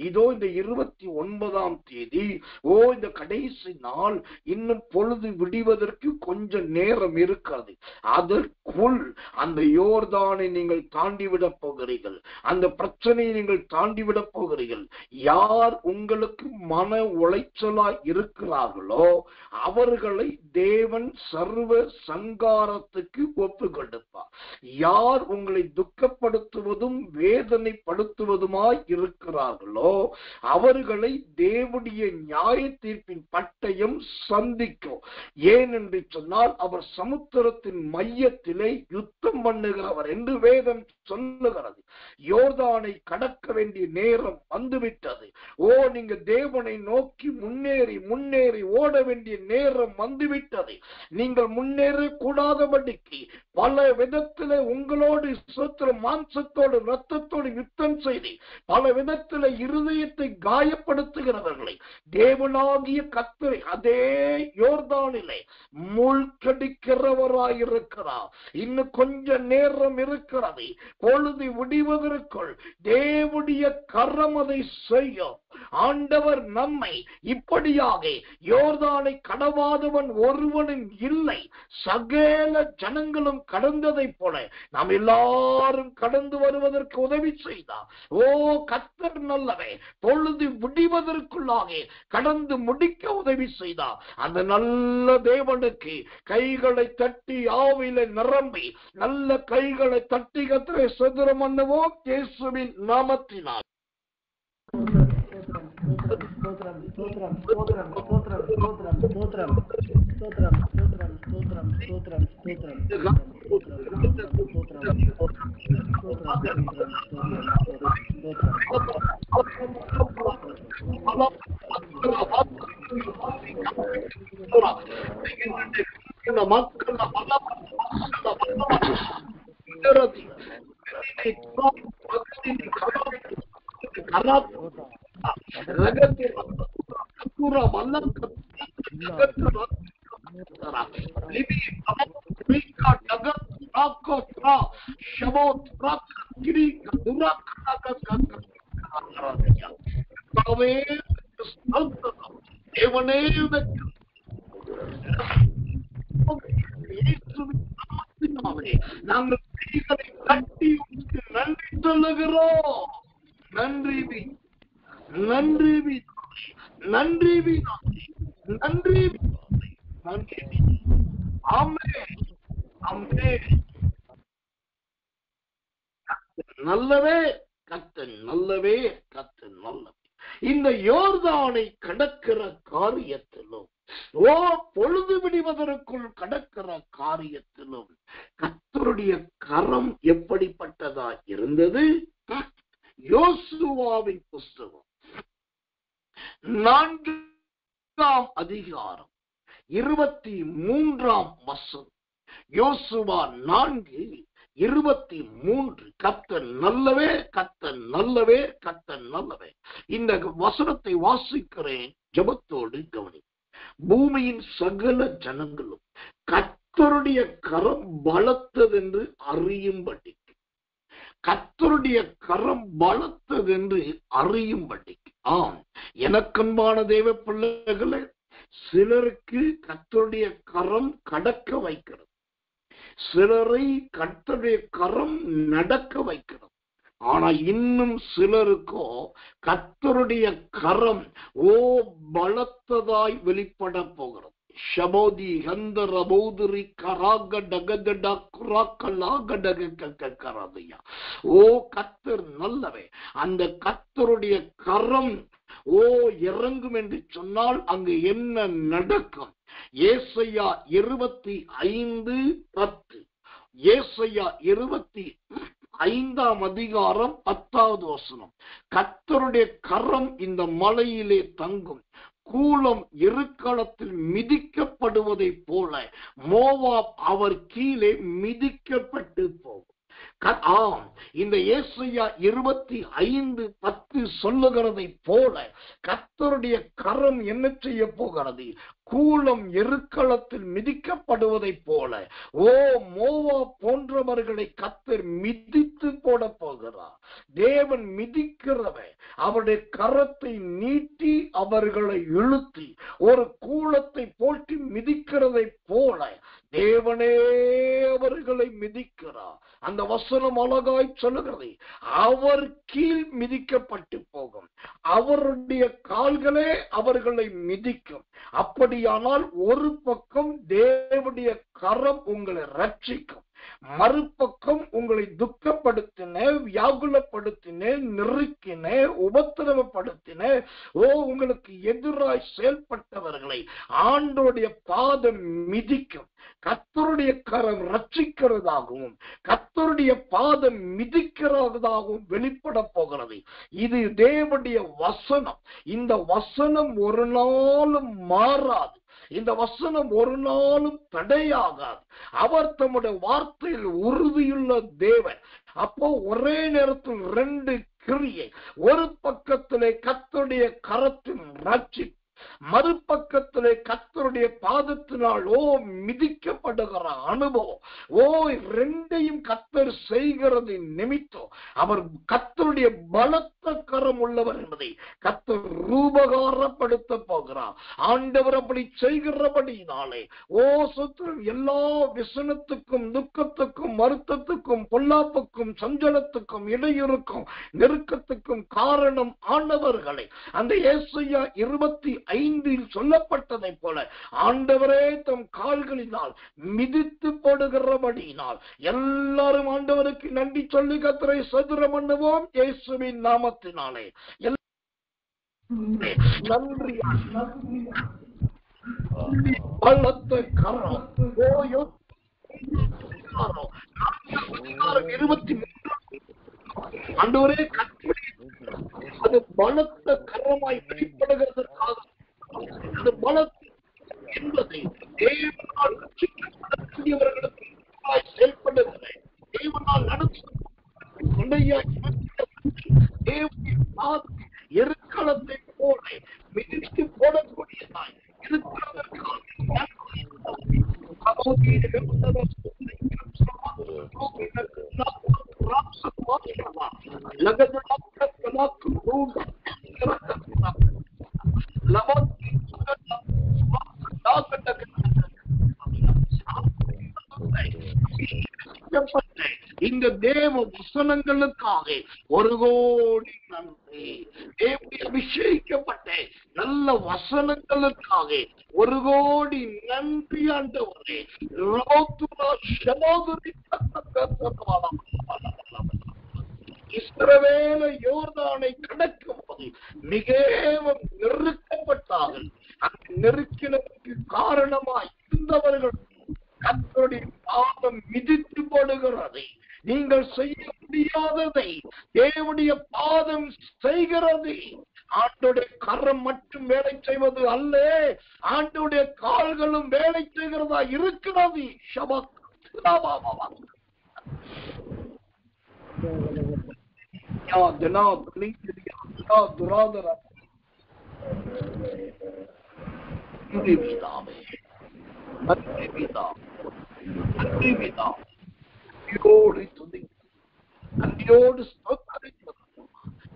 இதோ இந்த 29ஆம் தேதி, இந்த கடைசி நாள், இன்னும் பொழுது விடிவதற்கு கொஞ்சம் நேரம் இருக்கிறது. அதற்குள் அந்த யோர்தானை நீங்கள் தாண்டிவிட போகிறீர்கள், அந்த பிரச்சனையை நீங்கள் தாண்டிவிட போகிறீர்கள். யார் உங்களுக்கு மன உளைச்சலாய் இருக்கிறார்களோ அவர்களை தேவன் சர்வ சங்காரத்துக்கு ஒப்பு கொடுப்பார். யார் உங்களை துக்கப்படுத்துவதும் வேதனைப்படுத்துவதுமாய் இருக்கிறார்களோ அவர்களை தேவனுடைய நியாய தீர்ப்பின் பட்டயம் சந்திக்கும். ஏனென்று சொன்னால் அவர் சமுத்திரத்தின் மையத்திலே யுத்தம் பண்ணுகிறவர் என்று வேதம் சொல்லுகிறது. யோர்தானை கடக்க வேண்டிய நேரம் வந்துவிட்டது. நீங்க தேவனை நோக்கி முன்னேறி ஓட வேண்டிய நேரம் வந்துவிட்டது. நீங்கள் முன்னேற கூடாதபடிக்கு பல விதத்திலே உங்களோடு மாம்சத்தோடு ரத்தத்தோடு யுத்தம் செய்து பல விதத்தில் இருதயத்தை காயப்படுத்துகிறவர்களை தேவனாகிய கர்த்தர் அதே யோர்தானிலே மூழ்கடிக்கிறவராயிருக்கிறார். இன்னும் கொஞ்ச நேரம் இருக்கிறது. பொழுது விடிவதற்குள் தேவனுடைய கரம் அதை செய்யும். ஆண்டவர் நம்மை இப்படியாக யோர்தானை கடவாதவன் ஒருவனும் இல்லை, சகல ஜனங்களும் கடந்ததை போல நாம் எல்லாரும் கடந்து வருவதற்கு உதவி செய்தார். கர்த்தர் நல்லவே, பொழுது விடிவதற்குள்ளாக கடந்து முடிக்க உதவி செய்தார். அந்த நல்ல தேவனுக்கு கைகளை தட்டி ஆவில நிரம்பி நல்ல கைகளை தட்டி கர்த்தரை ஸ்தோத்திரம் பண்ணுவோம் இயேசுவின் நாமத்தினால். நாங்கள் கைகளை கட்டி நன்றி சொல்லுகிறோம். நன்றி நன்றி நன்றி நன்றி நன்றி. ஆமென் ஆமென். நல்லவே கர்த்தர் நல்லவே கர்த்தர் நல்லவே. இந்த யோர்தானை கடக்கிற காரியத்திலும் பொழுது விடுவதற்குள் கடக்கிற காரியத்திலும் கர்த்தருடைய கரம் எப்படிப்பட்டதா இருந்தது? யோசுவாவின் புஸ்தகம் 4ஆம் அதிகாரம் 23ஆம் வசனம். யோசுவா 4:23. கர்த்தர் நல்லவே கர்த்தர் நல்லவே கர்த்தர் நல்லவே. இந்த வசனத்தை வாசிக்கிறேன், ஜெபத்தோடு கவனி. பூமியின் சகல ஜனங்களும் கர்த்தருடைய கரம் பலத்ததென்று அறியும்படி, கர்த்தருடைய கரம் பலத்ததென்று அறியும்படி. ஆம், எனக்கன்பான தேவ பிள்ளைகளே, சிலருக்கு கர்த்தருடைய கரம் கடக்க வைக்கிறது, சிலரை கர்த்தருடைய கரம் நடக்க வைக்கிறது. ஆனா இன்னும் சிலருக்கோ கர்த்தருடைய கரம் பலத்ததாய் வெளிப்பட போகிறது. ஷபோதி ஹந்தர பௌதரி கராக டகடடா குராக்கலாக டகக்கராதையா. கர்த்தர் நல்லவே. அந்த கர்த்தருடைய கரம் இறங்கும் என்று சொன்னால் அங்கு என்ன நடக்கும்? ஏசாயா 25:10. ஏசாயா 25ஆம் அதிகாரம் 10வது வசனம். கர்த்தருடைய கரம் இந்த மலையிலே தங்கும், கூலம் எருக்களத்தில் மிதிக்கப்படுவதை போல மோவாப் அவர் கீழே மிதிக்கப்பட்டு போகும். ஆம், இந்த ஏசாயா 25:10 சொல்லுகிறதை போல கர்த்தருடைய கரம் என்ன செய்ய போகிறது? கூலம் எருக்களத்தில் மிதிக்கப்படுவதை போல மோவாப் போன்றவர்களை கர்த்தர் மிதித்து போட போகிறார். தேவன் மிதிக்கிறவன் அவருடைய கரத்தை நீட்டி அவர்களை இழுத்தி ஒரு கூலத்தை போட்டு மிதிக்கிறதை போல தேவனே அவர்களை மிதிக்கிறார். அந்த வசனம் அழகாய் சொல்லுகிறது, அவர் கீழ் மிதிக்கப்பட்டு போகும், அவருடைய கால்களே அவர்களை மிதிக்கும். அப்படியானால் ஒரு பக்கம் தேவனுடைய கரம் உங்களை ரட்சிக்கும், மறுபக்கம் உங்களை துக்கப்படுத்தின, வியாகுலப்படுத்தின, நெருக்கின, உபத்திரவப்படுத்தின உங்களுக்கு எதிராய் செயல்பட்டவர்களை ஆண்டோடைய பாதம் மிதிக்கும். கர்த்தருடைய கரம் ரட்சிக்கிறதாகவும் கர்த்தருடைய பாதம் மிதிக்கிறதாகவும் வெளிப்பட போகிறது. இது தேவனுடைய வசனம். இந்த வசனம் ஒரு நாளும் மாறாது, இந்த வசனம் ஒரு நாளும் தடையாகாது. அவர் தம்முடைய வார்த்தையில் உறுதியுள்ள தேவன். அப்போ ஒரே நேரத்தில் 2 கிரியை, ஒரு பக்கத்திலே கர்த்தருடைய கரத்தின் ரட்சிப்பு, மறுபக்கத்திலே கர்த்தருடைய பாதத்தினால் மிதிக்கப்படுகிற அனுபவம். 2ஐயும் கர்த்தர் செய்கிறது நிமித்தம் அவர் கர்த்தருடைய பலத்த கரம் உள்ளவர் என்பதை கர்த்தர் ரூபகாரப்படுத்த போகிறார். ஆண்டவர் அப்படி செய்கிறபடினாலே சுத்திரம் எல்லா விசனத்துக்கும், துக்கத்துக்கும், வருத்தத்துக்கும், பொல்லாப்புக்கும், சஞ்சலத்துக்கும், இடையூறுக்கும், நெருக்கத்துக்கும் காரணம் ஆண்டவர்களை அந்த ஏசாயா 25 சொல்லப்பட்டதை போல ஆண்டவரே தம் கால்களினால் மிதித்து போடுகிறபடியினால் எல்லாரும் ஆண்டவருக்கு நன்றி சொல்லி கர்த்தரை சதுரம் பண்ணுவோம் இயேசுவின் நாமத்தினாலே. நன்றி. பலத்த கரம் 23 ஆண்டவரே கற்பனை அது பலத்த கரமாய் வெளிப்படுகிறதற்காக, அது பலத்த என்பதை தேவனால் ரட்சிக்கப்படக்கூடியவர்களுக்கு செயல்படுகிற தேவனால் நடத்த எருக்களத்தை போல மிதித்து போடக்கூடியதாய் இருக்கிறதற்காக இந்த தேவ வசனங்களுக்காக 1 கோடி நன்றி. தேவனுடைய அபிஷேகிக்கப்பட்ட நல்ல வசனங்களுக்காக 1 கோடி நன்றி ஆண்டவரே. இஸ்ரவேல யோர்தானை கடக்கும் போது மிகவும் நெருக்கப்பட்டார்கள். அந்த நெருக்கினருக்கு காரணமாய் இருந்தவர்கள் கர்த்தருடைய பாதம் மிதித்து போடுகிறது. நீங்கள் செய்ய முடியாததை தேவனுடைய பாதம் செய்கிறது. ஆண்டோடைய கரம் மட்டும் வேலை செய்வது அல்ல, ஆண்டோடைய கால்களும் வேலை செய்கிறதா இருக்கிறது.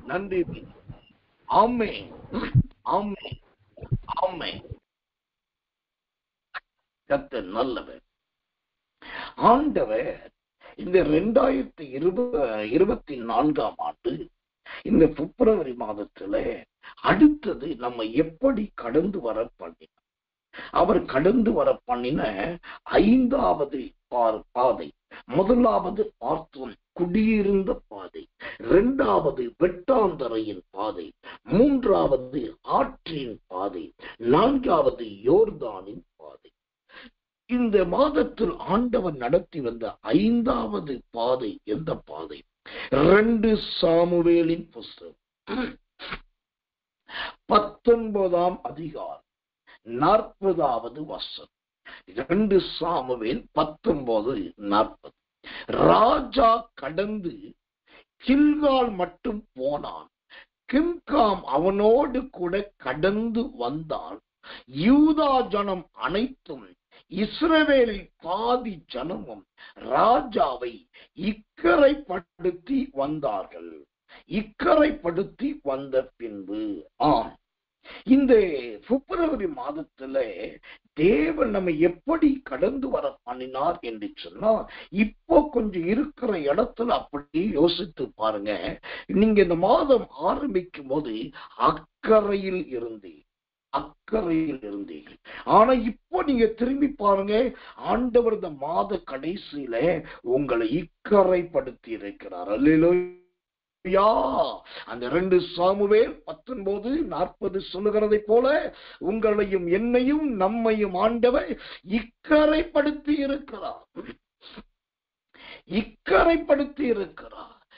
நன்றி. ஆமென், ஆமென், ஆமென். கர்த்தர் நல்லவர். ஆண்டவர் இந்த 2024ஆம் ஆண்டு இந்த பிப்ரவரி மாதத்துல அடுத்தது நம்ம எப்படி கடந்து வர பண்ணினார். அவர் கடந்து வர பண்ணின 5வது பாதை. முதலாவது பார்த்தோம் குடியிருந்த பாதை, 2வது வெட்டாந்தரையின் பாதை, 3வது ஆற்றின் பாதை, 4வது யோர்தானின் பாதை. இந்த மாதத்தில் ஆண்டவர் நடத்தி வந்த 5வது பாதை எந்த பாதை? 2 சாமுவேலின் புஸ்தகம் 19ஆம் அதிகாரம் 40வது வசனம். 2 சாமுவேல் 19:40. ராஜா கடந்து கில்கால் மட்டும் போனான். கிம்காம் அவனோடு கூட கடந்து வந்தான். யூதா ஜனம் அனைத்தும் இஸ்ரவேலில் பாதி ஜனமும் ராஜாவை இக்கரைப்படுத்தி வந்தார்கள். இக்கரைப்படுத்தி வந்த பின்பு இந்த பிப்ரவரி மாதத்துல தேவன் நம்ம எப்படி கடந்து வர பண்ணினார் என்று சொன்னா, இப்போ கொஞ்சம் இருக்கிற இடத்துல அப்படியே யோசித்து பாருங்க. நீங்க இந்த மாதம் ஆரம்பிக்கும் போது அக்கறையில் இருந்தீர்கள். ஆனா இப்போ நீங்க திரும்பி பாருங்க, ஆண்டவர் இந்த மாத கடைசியில உங்களை இக்கரைப்படுத்தி இருக்கிறார். அல்லேலூயா. அந்த 2 சாமுவேல் 19:40 சொல்லுகிறதை போல உங்களையும் என்னையும் நம்மையும் ஆண்டவர் இக்கரைப்படுத்தி இருக்கிறார்.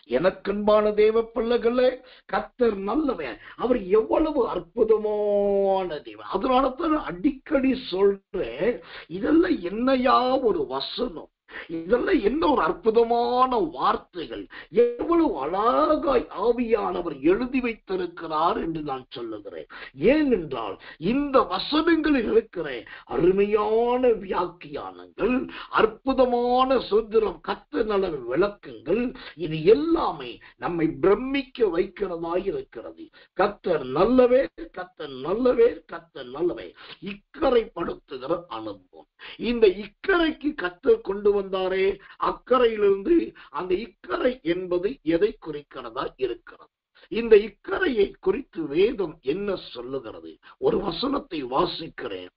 எனக்கன்பான தேவ பிள்ளைகளே, கர்த்தர் நல்லவன். அவர் எவ்வளவு அற்புதமான தேவன். அதனாலதான் அடிக்கடி சொல்றேன், இதெல்லாம் என்னையா ஒரு வசனம், இதெல்லாம் என்ன ஒரு அற்புதமான வார்த்தைகள், எவ்வளவு அழகாய் ஆவியானவர் எழுதி வைத்திருக்கிறார் என்று நான் சொல்லுகிறேன். ஏனென்றால் இந்த வசனங்களில் இருக்கிற அருமையான வியாக்கியானங்கள், அற்புதமான சுத்திரம், கர்த்தர் நல விளக்கங்கள், இது எல்லாமே நம்மை பிரமிக்க வைக்கிறதாய் இருக்கிறது. கர்த்தர் நல்லவே, கர்த்தர் நல்லவே, கர்த்தர் நல்லவே. இக்கரைப்படுத்துகிற அனுபவம். இந்த இக்கரைக்கு கர்த்தர் கொண்டு வந்தாரே, அக்கறையிலிருந்து அந்த இக்கரை என்பது எதை குறிக்கிறதா இருக்கிறது? இந்த இக்கரையை குறித்து வேதம் என்ன சொல்லுகிறது? ஒரு வசனத்தை வாசிக்கிறேன்,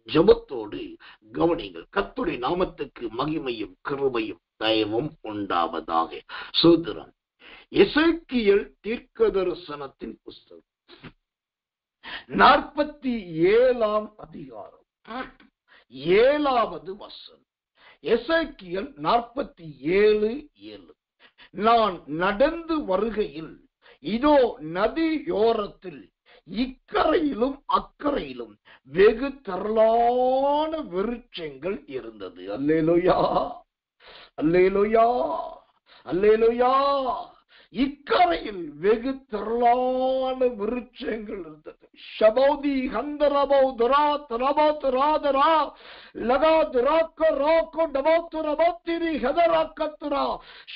ஜெபத்தோடு கவனிங்கள். கர்த்தருடைய நாமத்துக்கு மகிமையும் கிருபையும் தயவும் உண்டாவதாக. சோதரன் எசேக்கியேல் தீர்க்கதரிசனத்தின் புஸ்தகம் 47ஆம் அதிகாரம் 7வது வசனம். எசேக்கியேல் 47:7. நான் நடந்து வருகையில் இதோ நதியோரத்தில் இக்கரையிலும் அக்கறையிலும் வெகு திரளான விருட்சங்கள் இருந்தது. அல்லேலூயா, அல்லேலூயா. அல்லேலூயா. இக்கரையில் வெகு திரளான விருட்சங்கள் இருந்தது. ஷபௌதி ஹந்தரபௌ துரா தரபௌ துராதரா லகா துராக்க ராக்கோ டபௌ ரபௌத்திரி ஹதராக்கத்துரா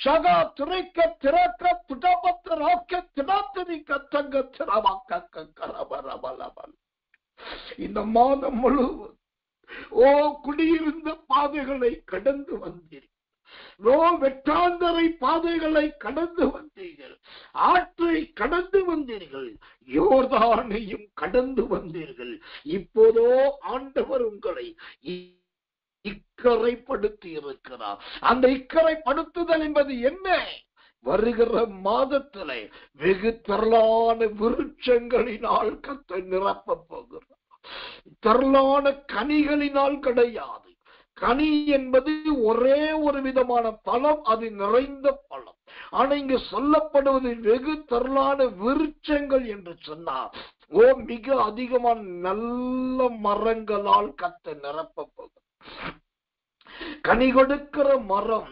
ஷகா துரைக்க திரக்க துடபத்த ராக்க திடாத்திரி கத்தங்க திரவாக்க கரபரபலபல். இந்த மாதம் முழுவதும் குடியிருந்த பாதைகளை கடந்து வந்தீர்கள். வெட்டாந்தரை பாதைகளை கடந்து வந்தீர்கள். ஆற்றை கடந்து வந்தீர்கள். யோர்தானையும் கடந்து வந்தீர்கள். இப்போதோ ஆண்டவர் உங்களை இக்கரைப்படுத்தி இருக்கிறார். அந்த இக்கரைப்படுத்துதல் என்பது என்ன? வருகிற மாதத்திலே வெகு திரளான விருட்சங்களினால் கர்த்தர் நிரப்ப போகிறார். திரளான கனிகளினால் கிடையாது. கனி என்பது ஒரே ஒரு விதமான பழம், அது நிறைந்த பழம். ஆனா இங்கு சொல்லப்படுவது வெகு திரளான விருட்சங்கள் என்று சொன்னார். மிக அதிகமான நல்ல மரங்களால் கர்த்தர் நிரப்ப போகிறார். கனி கொடுக்கிற மரம்,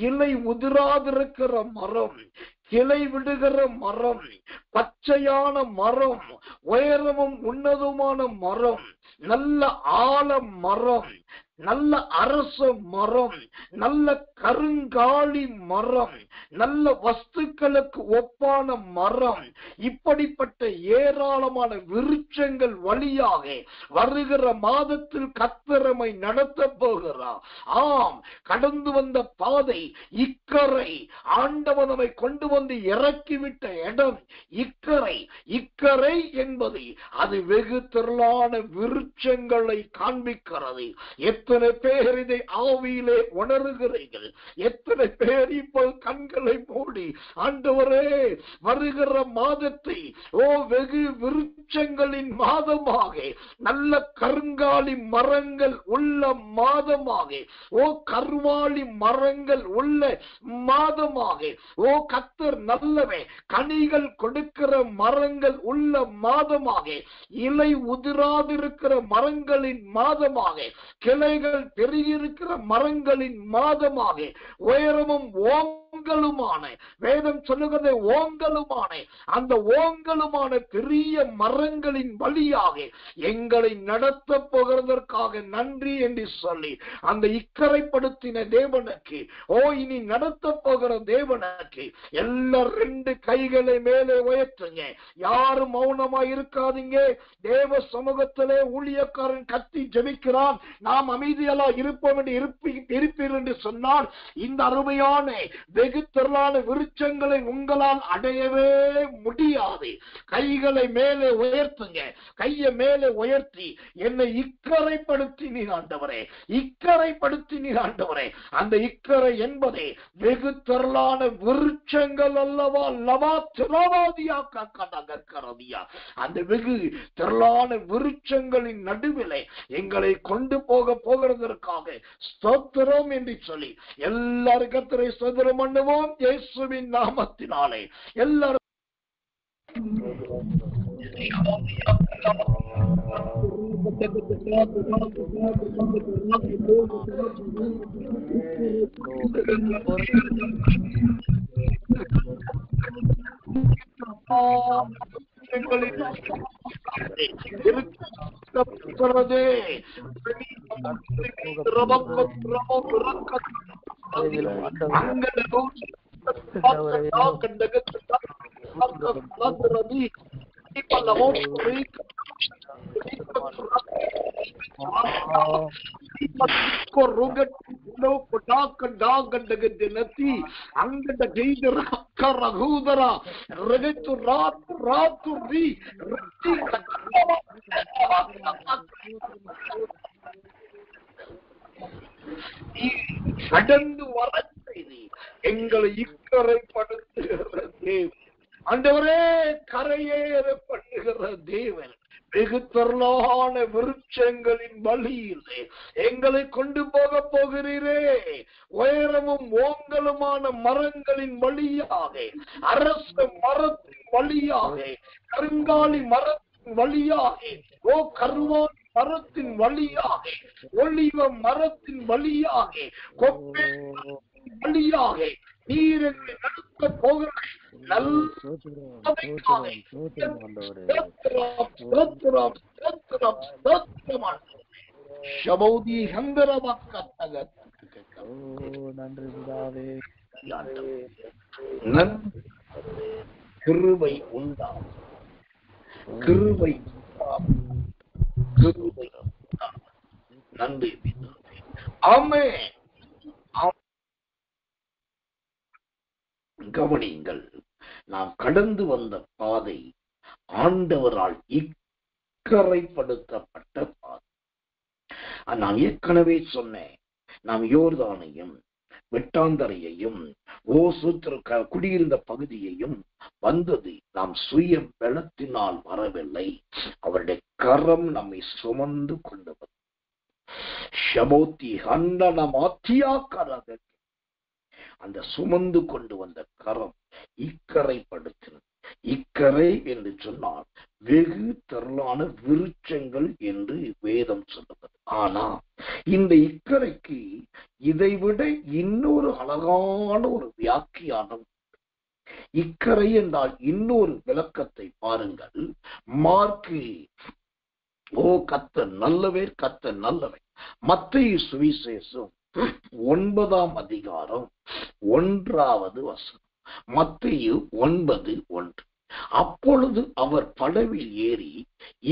இலை உதிராதிருக்கிற மரம், கிளை விடுகிற மரம், பச்சையான மரம், உயரமும் உன்னதமான மரம், நல்ல ஆல மரம், நல்ல அரச மரம், நல்ல கருங்காலி மரம், நல்ல வஸ்துக்களுக்கு ஒப்பான மரம், இப்படிப்பட்ட ஏராளமான விருட்சங்கள் வழியாக வருகிற மாதத்தில் கர்த்தரை நடத்த போகிறார். ஆம், கடந்து வந்த பாதை இக்கரை. ஆண்டவன் நம்மை கொண்டு வந்து இறக்கிவிட்ட இடம் இக்கரை. இக்கரை என்பது அது வெகு திரளான விருட்சங்களை காண்பிக்கிறது. எத்தனை பேர் இதை ஆவியிலே உணர்கிறீர்கள்? எத்தனை பேர் இப்போ கண்களை மூடி ஆண்டவரே வருகிற மாதத்தை வெகு விருட்சங்களின் மாதமாக, நல்ல கருங்காலி மரங்கள் உள்ள மாதமாக, கருவாளி மரங்கள் உள்ள மாதமாக, கர்த்தர் நல்லவே கனிகள் கொடுக்கிற மரங்கள் உள்ள மாதமாக, இலை உதிராதிருக்கிற மரங்களின் மாதமாக, கிளைகள் பெருகியிருக்கிற மரங்களின் மாதமாக, உயரமும் ஓங்கலுமான, வேதம் சொல்லுகிறது ஓங்கலுமான, அந்த ஓங்கலுமான பெரிய மரங்களின் வழியாக எங்களை நடத்த போகிறதற்காக நன்றி என்று சொல்லி அந்த இக்கரைப்படுத்தின தேவனுக்கு, இனி நடத்த போகிற தேவனுக்கு எல்லாரும் 2 கைகளை மேலே உயர்த்துங்க. யாரும் மௌனமா இருக்காதீங்க. தேவ சமூகத்திலே ஊழியக்காரன் கத்தி ஜெபிக்கிறான். நாம் அமைதியெல்லாம் இருப்போம் என்று இருப்பீர் என்று சொன்னால், இந்த அருமையான வெகு திரளான விருட்சங்களை உங்களால் அடையவே முடியாது. கைகளை மேலே உயர்த்துங்க. கையை மேலே உயர்த்தி என்னை இக்கரைப்படுத்தி நீர் ஆண்டவரே, இக்கரைப்படுத்தி நீர் ஆண்டவரே. அந்த இக்கரை என்பதே வெகு திரளான விருட்சங்கள் அல்லவா? லவா திரவாதியா கக்கடகரதியா. அந்த வெகு திரளான விருட்சங்களின் நடுவிலே எங்களை கொண்டு போகிறதற்காக ஸ்தோத்திரம் என்று சொல்லி எல்லாரும் கர்த்தரை ஸ்தோத்திரம் பண்ணுவோம். இயேசுவின் நாமத்தினாலே எல்லாரும் கடந்து வர செய்தி எங்களை இக்கரைப்படுத்துகிற தேவன். ஆண்டவரே, கரையேற பண்ணுகிற தேவன். வெகு திரளான விருட்சங்களின் வழியிலே எங்களை கொண்டு போகிறீரே. உயரமும் ஓங்கலுமான மரங்களின் வழியாக, அரச மரத்தின் வழியாக, கருங்காலி மரத்தின் வழியாக, கருவாலி மரத்தின் வழியாக, ஒளிவ மரத்தின் வழியாக, கொப்பை வழியாக நீர் எங்களை நடத்த போகிற கிருபை உண்டா, கிருபை கிருபை நன்றி. ஆமென். கவனியுங்கள், நாம் கடந்து வந்த பாதை ஆண்டவரால் இக்கரைப்படுத்தப்பட்ட பாதை. நான் ஏற்கனவே சொன்னேன், நாம் யோர்தானையும் வெட்டாந்தரையையும் குடியிருந்த பகுதியையும் வந்தது நாம் சுய பலத்தினால் வரவில்லை, அவருடைய கரம் நம்மை சுமந்து கொண்டு வந்தது. அந்த சுமந்து கொண்டு வந்த கரம் இக்கரைப்படுத்தினது. இக்கரை என்று சொன்னால் வெகு திரளான விருட்சங்கள் என்று வேதம் சொல்லுகிறது. ஆனா இந்த இக்கரைக்கு இதைவிட இன்னொரு அழகான ஒரு வியாக்கியானம். இக்கரை என்றால் இன்னொரு விளக்கத்தை பாருங்கள். மார்க்கு கர்த்தர் நல்லவர், கர்த்தர் நல்லவர். மத்தேயு சுவிசேஷம் 9ஆம் அதிகாரம் 1வது வசனம். மத்தேயு 9:1. அப்பொழுது அவர் படவில் ஏறி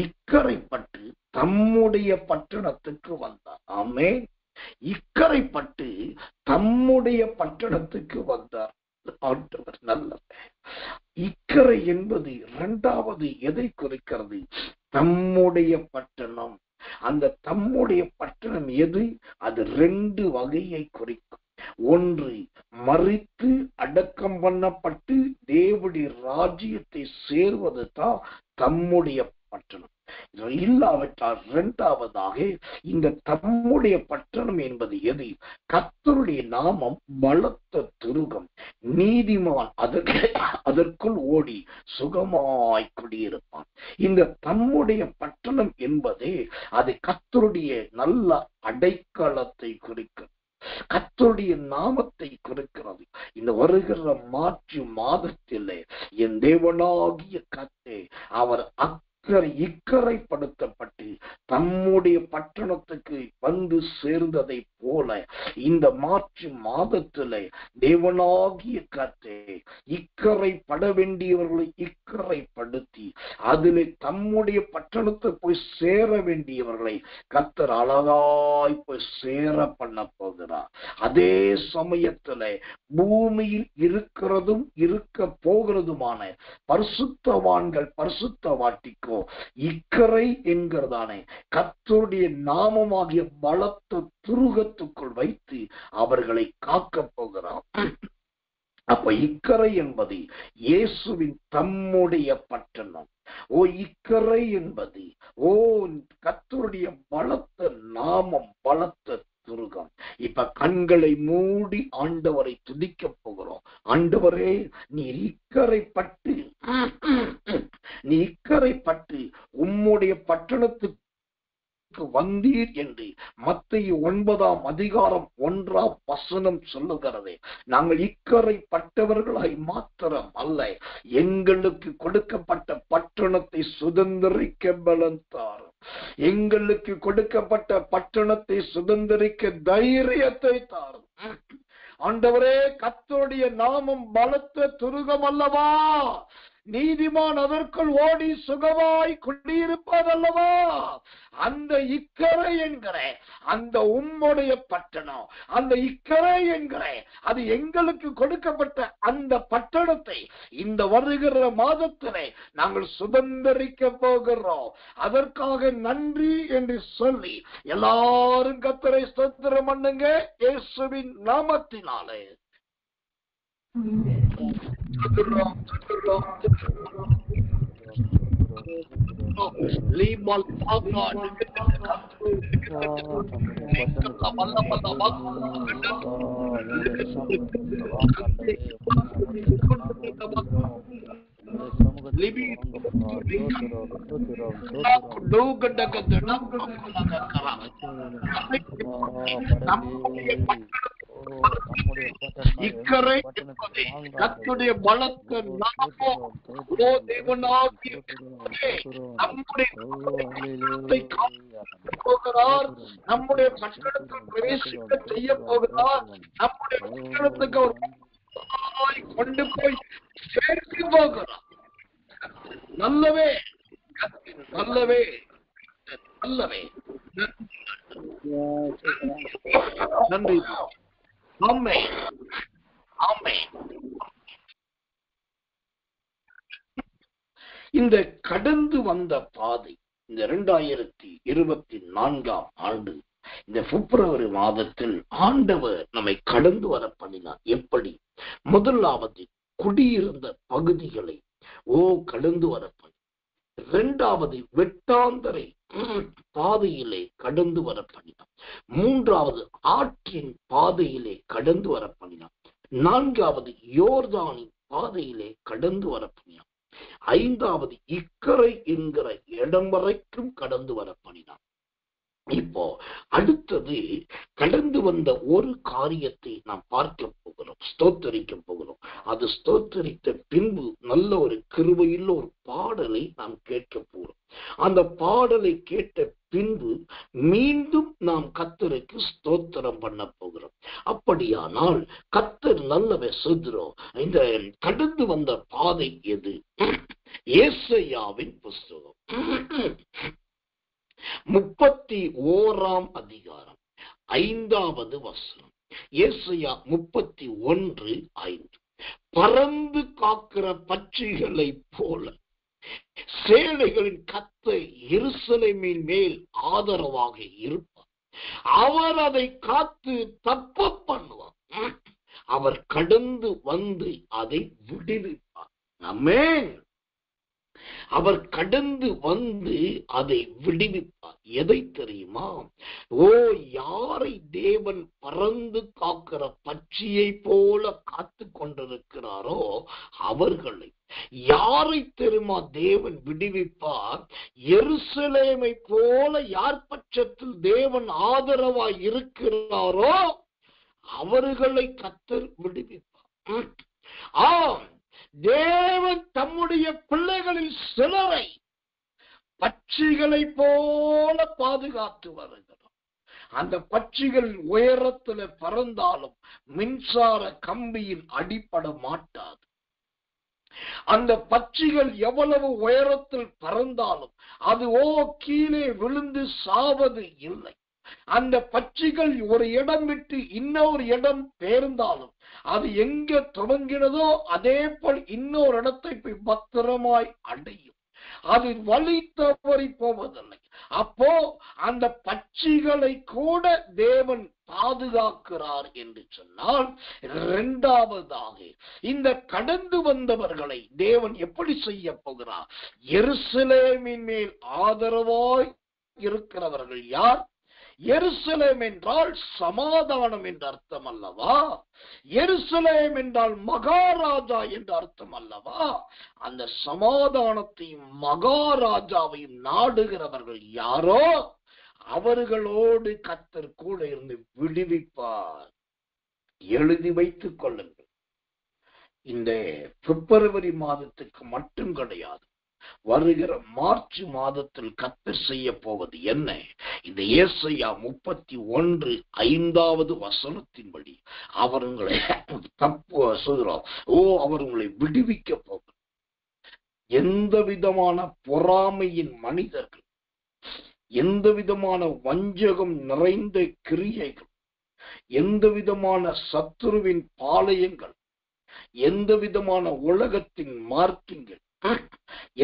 இக்கரைப்பட்டு தம்முடைய பட்டணத்துக்கு வந்தார். ஆமென். இக்கரைப்பட்டு தம்முடைய பட்டணத்துக்கு வந்தார். ஆண்டவர் நல்லவர். இக்கரை என்பது இரண்டாவது எதை குறிக்கிறது? தம்முடைய பட்டணம். அந்த தம்முடைய பட்டணம் எது? அது 2 வகையை குறிக்கும். ஒன்று, மரித்து அடக்கம் பண்ணப்பட்டு தேவனுடைய ராஜ்யத்தை சேர்வது தான் தம்முடைய பட்டணம். இல்லாவிட்டால் இரண்டாவதாக இந்த தம்முடைய பட்டணம் என்பது எது? கர்த்தருடைய நாமம் பலத்த துருகம், நீதிமான் அதற்குள் ஓடி சுகமாய் குடியிருப்பான். இந்த தம்முடைய பட்டணம் என்பதே அது கர்த்தருடைய நல்ல அடைக்கலத்தை குறிக்கும், கர்த்தருடைய நாமத்தை குறிக்கிறது. இந்த வருகிற மார்ச் மாதத்திலே என் தேவனாகிய கர்த்தர் அவர் இக்கரைப்படுத்தப்பட்டு தம்முடைய பட்டணத்துக்கு வந்து சேர்ந்ததை போல இந்த மார்ச் மாதத்திலே தேவனாகிய கர்த்தர் இக்கரைப்பட வேண்டியவர்களை இக்கரைப்படுத்தி அதிலே தம்முடைய பட்டணத்தை போய் சேர வேண்டியவர்களை கர்த்தர் அழகாய் போய் சேர பண்ண போகிறார். அதே சமயத்திலே பூமியில் இருக்கிறதும் இருக்க போகிறதுமான பரிசுத்தவான்கள் பரிசுத்தவாட்டிக்கோ இக்கரை என்கிறதானே கர்த்தருடைய நாமமாகிய பலத்த துருகத்துக்குள் வைத்து அவர்களை காக்க போகிறார். அப்ப இக்கரை என்பது இயேசுவின் தம்முடைய பட்டணம். இக்கரை என்பது கர்த்தருடைய பலத்த நாமம், பலத்த துருகம். இப்ப கண்களை மூடி ஆண்டவரை துதிக்க போகிறோம். ஆண்டவரே, நீர் இக்கரைப்பட்டு உம்முடைய பட்டணத்துக்கு வந்தீர் என்று மத்தேயு 9ஆம் அதிகாரம் 1ஆம் வசனம் சொல்லுகிறது. நாங்கள் இக்கரைப்பட்டவர்களாய் மாத்திரம் அல்ல, எங்களுக்கு கொடுக்கப்பட்ட பட்டணத்தை சுதந்திரிக்க பலன் தாரும், எங்களுக்கு கொடுக்கப்பட்ட பட்டணத்தை சுதந்திரிக்க தைரியத்தை தாரும். ஆண்டவரே, கர்த்தருடைய நாமம் பலத்த துருகம் அல்லவா? நீதிமான் அதற்குள் ஓடி சுகமாய் குடியிருப்பதல்லவா? அந்த இக்கரை என்கிற அந்த உம்முடைய பட்டணம், அந்த இக்கரை என்கிற அது எங்களுக்கு கொடுக்கப்பட்ட அந்த பட்டணத்தை இந்த வருகிற மாதத்திலே நாங்கள் சுதந்திரிக்க போகிறோம். அதற்காக நன்றி என்று சொல்லி எல்லாரும் கர்த்தரை ஸ்தோத்திரம் பண்ணுங்க இயேசுவின் நாமத்தினாலே. இக்கரை என்பது கர்த்தருடைய பலத்த நாமம். ஓ தேவனாகிய நம்முடைய போகிறார், நம்முடைய பட்டணத்தில் பிரவேசிக்க செய்ய போகிறார், நம்முடைய பட்டணத்துக்கு அவர் கொண்டு போய் சேர்த்து போகிறார். நல்லவே நல்லவே நல்லவே. நன்றி. ஆமென் ஆமென். இந்த கடந்து வந்த பாதை, இந்த 2024 ஆண்டு இந்த பிப்ரவரி மாதத்தில் ஆண்டவர் நம்மை கடந்து வர பண்ணினார். எப்படி? முதலாவது குடியிருந்த பகுதிகளை கடந்து வர பண்ணி, இரண்டாவது வெட்டாந்தரை பாதையிலே கடந்து வர பண்ணினார், மூன்றாவது ஆற்றின் பாதையிலே கடந்து வர பண்ணினார், நான்காவது யோர்தானின் பாதையிலே கடந்து வர பண்ணினார், ஐந்தாவது இக்கரை என்கிற இடம் வரைக்கும் கடந்து வர பண்ணினார். இப்போ அடுத்தது கடந்து வந்த ஒரு காரியத்தை நாம் பார்க்க போகிறோம், ஸ்தோத்தரிக்க போகிறோம். அது ஸ்தோத்தரித்த பின்பு நல்ல ஒரு கிருபையுள்ள ஒரு பாடலை நாம் கேட்க போகிறோம். அந்த பாடலை கேட்ட பின்பு மீண்டும் நாம் கர்த்தருக்கு ஸ்தோத்திரம் பண்ண போகிறோம். அப்படியானால் கர்த்தர் நல்லவே சொல்கிறோம். இந்த கடந்து வந்த பாதை எது? ஏசாயாவின் புஸ்தகம் 31 அதிகாரம் 5வது வசனம். ஏசாயா 31:5. பறந்து காக்கிற பட்சிகளை போல சேனைகளின் கர்த்தர் எருசலேமின் மேல் ஆதரவாக இருப்பார். அவர் அதை காத்து தப்ப பண்ணுவார். அவர் கடந்து வந்து அதை விடுவிப்பார். ஆமென். அவர் கடந்து வந்து அதை விடுவிப்பார். எதை தெரியுமா? யாரை தேவன் பறந்து காக்கிற பட்சியை போல காத்து கொண்டிருக்கிறாரோ அவர்களை. யாரை தெரியுமா தேவன் விடுவிப்பார்? எருசலேமை போல யார் பட்சத்தில் தேவன் ஆதரவாய் இருக்கிறாரோ அவர்களை கர்த்தர் விடுவிப்பார். தேவன் தம்முடைய பிள்ளைகளில் சிலரை பட்சிகளை போல பாதுகாத்து வருகிறார். அந்த பட்சிகள் உயரத்துல பறந்தாலும் மின்சார கம்பியில் அடிபட மாட்டாது. அந்த பட்சிகள் எவ்வளவு உயரத்தில் பறந்தாலும் அது கீழே விழுந்து சாவது இல்லை. அந்த பட்சிகள் ஒரு இடம் விட்டு இன்னொரு இடம் பெயர்ந்தாலும் அது எங்க தொடங்கினதோ அதே போல் இன்னொரு இடத்தை போய் பத்திரமாய் அடையும். அது வழி தவறி போவதில்லை. அப்போ அந்த பட்சிகளை கூட தேவன் பாதுகாக்கிறார் என்று சொன்னால், இரண்டாவதாக இந்த கடந்து வந்தவர்களை தேவன் எப்படி செய்ய போகிறார்? எருசலேமின் மேல் ஆதரவாய் இருக்கிறவர்கள் யார்? எருசலேம் என்றால் சமாதானம் என்று அர்த்தம் அல்லவா? எருசலேம் என்றால் மகாராஜா என்று அர்த்தம் அல்லவா? அந்த சமாதானத்தையும் மகாராஜாவையும் நாடுகிறவர்கள் யாரோ அவர்களோடு கர்த்தர் கூட இருந்து விடுவிப்பார். எழுதி வைத்துக் கொள்ளுங்கள். இந்த பிப்ரவரி மாதத்துக்கு மட்டும் கிடையாது, வருகிற மார்ச் மாதத்தில் கர்த்தர் செய்ய போவது என்ன? இந்த ஏசாயா 31:5வது வசனத்தின்படி அவர் உங்களை சொல்கிறார். அவர் உங்களை விடுவிக்க போகிறார். எந்த விதமான பொறாமையின் மனிதர்கள், எந்த விதமான வஞ்சகம் நிறைந்த கிரியைகள், எந்த விதமான சத்துருவின் பாளையங்கள், எந்த விதமான உலகத்தின் மார்க்கங்கள்,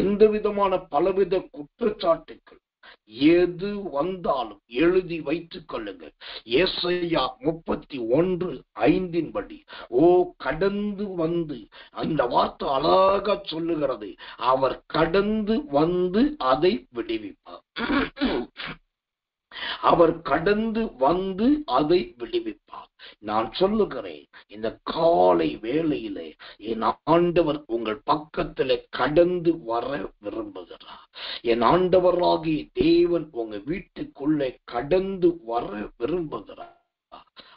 எந்த விதமான பலவித குற்றச்சாட்டுகள் எது வந்தாலும் எழுதி வைத்துக் கொள்ளுங்கள். ஏசாயா 31:5 கடந்து வந்து, அந்த வார்த்தை அழகா சொல்லுகிறது, அவர் கடந்து வந்து அதை விடுவிப்பார். அவர் கடந்து வந்து அதை விடுவிப்பார். நான் சொல்லுகிறேன், இந்த காலை வேளையிலே என் ஆண்டவர் உங்கள் பக்கத்திலே கடந்து வர விரும்புகிறார். என் ஆண்டவராகிய தேவன் உங்க வீட்டுக்குள்ளே கடந்து வர விரும்புகிறார்.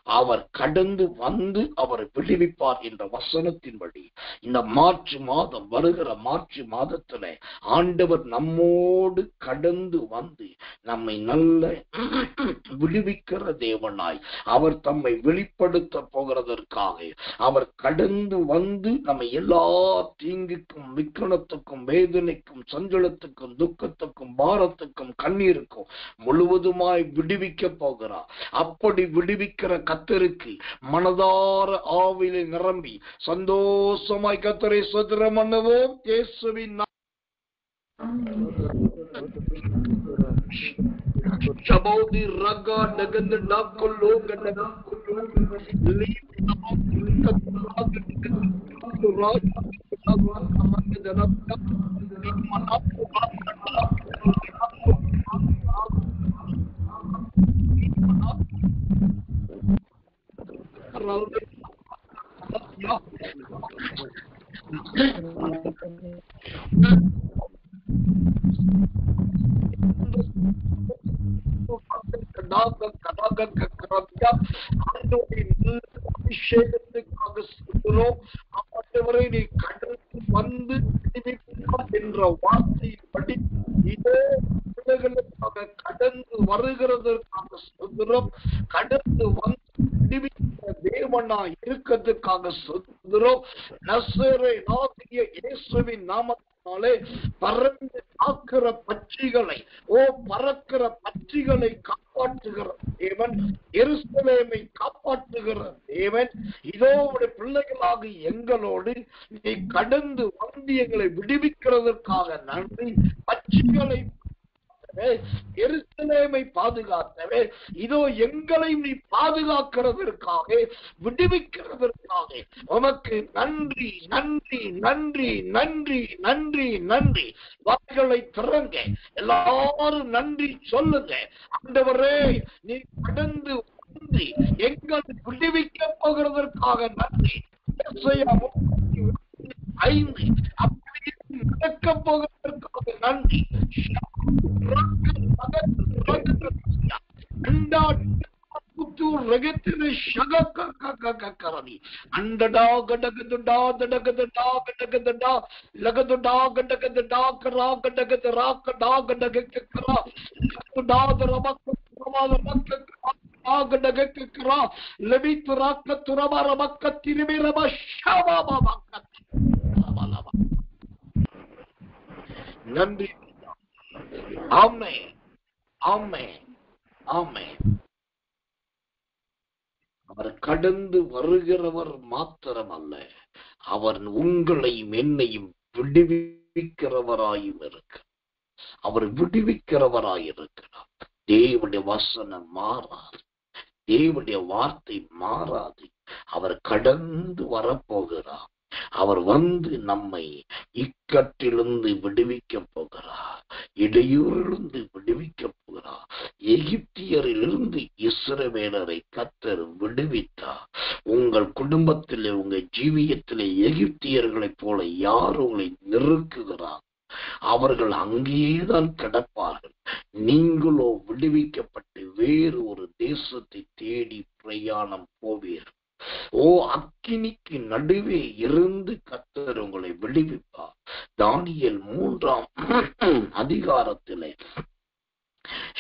அவர் கடந்து வந்து அவரை விடுவிப்பார் என்ற வசனத்தின்படி இந்த மார்ச் மாதம், வருகிற மார்ச் மாதத்துல ஆண்டவர் நம்மோடு கடந்து வந்து நம்மை நல்ல விடுவிக்கிற தேவனாய் அவர் தம்மை வெளிப்படுத்த போகிறதற்காக அவர் கடந்து வந்து நம்ம எல்லா தீங்குக்கும், விக்கனத்துக்கும், வேதனைக்கும், சஞ்சலத்துக்கும், துக்கத்துக்கும், பாரத்துக்கும், கண்ணீருக்கும் முழுவதுமாய் விடுவிக்க போகிறார். அப்படி விடுவிக்கிற கர்த்தருக்கு மனதார ஆவிலே நிரம்பி சந்தோஷமாய் கர்த்தரை ஸ்தோத்திரம் பண்ணுவோம். இயேசுவின் Shabodi raga dagan dakolo ganda அபிஷேகத்துக்காக சொல்கிறோம். ஆண்டவரை நீ கடந்து வந்து என்ற வார்த்தையின்படி இதோ பிள்ளைகளுக்காக கடந்து வருகிறதற்காக சொல்கிறோம். கடந்து வந்து தேவனா இருக்கிறதுக்காக சொல்கிறோம். நசரேயனாகிய இயேசுவின் நாமத்தினாலே பறந்து காக்கிற பட்சிகளை, பறக்கிற பட்சிகளை காப்பாற்றுகிற தேவன், எருசலேமை காப்பாற்றுகிற தேவன், இதோ உடைய பிள்ளைகளாக எங்களோடு நீ கடந்து வந்து எங்களை விடுவிக்கிறதற்காக நன்றி. பட்சிகளை எருசலேமை பாதுகாத்தவே, இதோ எங்களை நீ பாதுகாக்கிறதற்காக, விடுவிக்கிறதற்காக உமக்கு நன்றி, நன்றி, நன்றி, நன்றி, நன்றி, நன்றி. வாய்களை திறங்க, எல்லாரும் நன்றி சொல்லுங்க. ஆண்டவரே, நீ கடந்து வந்து எங்களை விடுவிக்க போகிறதற்காக நன்றி. 5 நடக்க போகிறதற்காக நன்றி. நன்றி. ஆமென், ஆமென், ஆமென். அவர் கடந்து வருகிறவர் மாத்திரமல்ல, அவர் உங்களையும் என்னையும் விடுவிக்கிறவராயும் இருக்கு. அவர் விடுவிக்கிறவராயிருக்கிறார். தேவனுடைய வசனம் மாறாது, தேவனுடைய வார்த்தை மாறாது. அவர் கடந்து வரப்போகிறார். அவர் வந்து நம்மை இக்கட்டிலிருந்து விடுவிக்க போகிறார், இடையூறிலிருந்து விடுவிக்க போகிறார். எகிப்தியரிலிருந்து இஸ்ரவேலரை கர்த்தர் விடுவித்தார். உங்கள் குடும்பத்திலே, உங்க ஜீவியத்திலே எகிப்தியர்களைப் போல யார் உங்களை நெருக்குகிறார்? அவர்கள் அங்கேதான் கிடப்பார்கள். நீங்களோ விடுவிக்கப்பட்டு வேறு ஒரு தேசத்தை தேடி பிரயாணம் போவீர்கள். அக்கினிக்கு நடுவே இருந்து கர்த்தர் உங்களை விடுவிப்பார். தானியேல் 3ஆம் அதிகாரத்திலே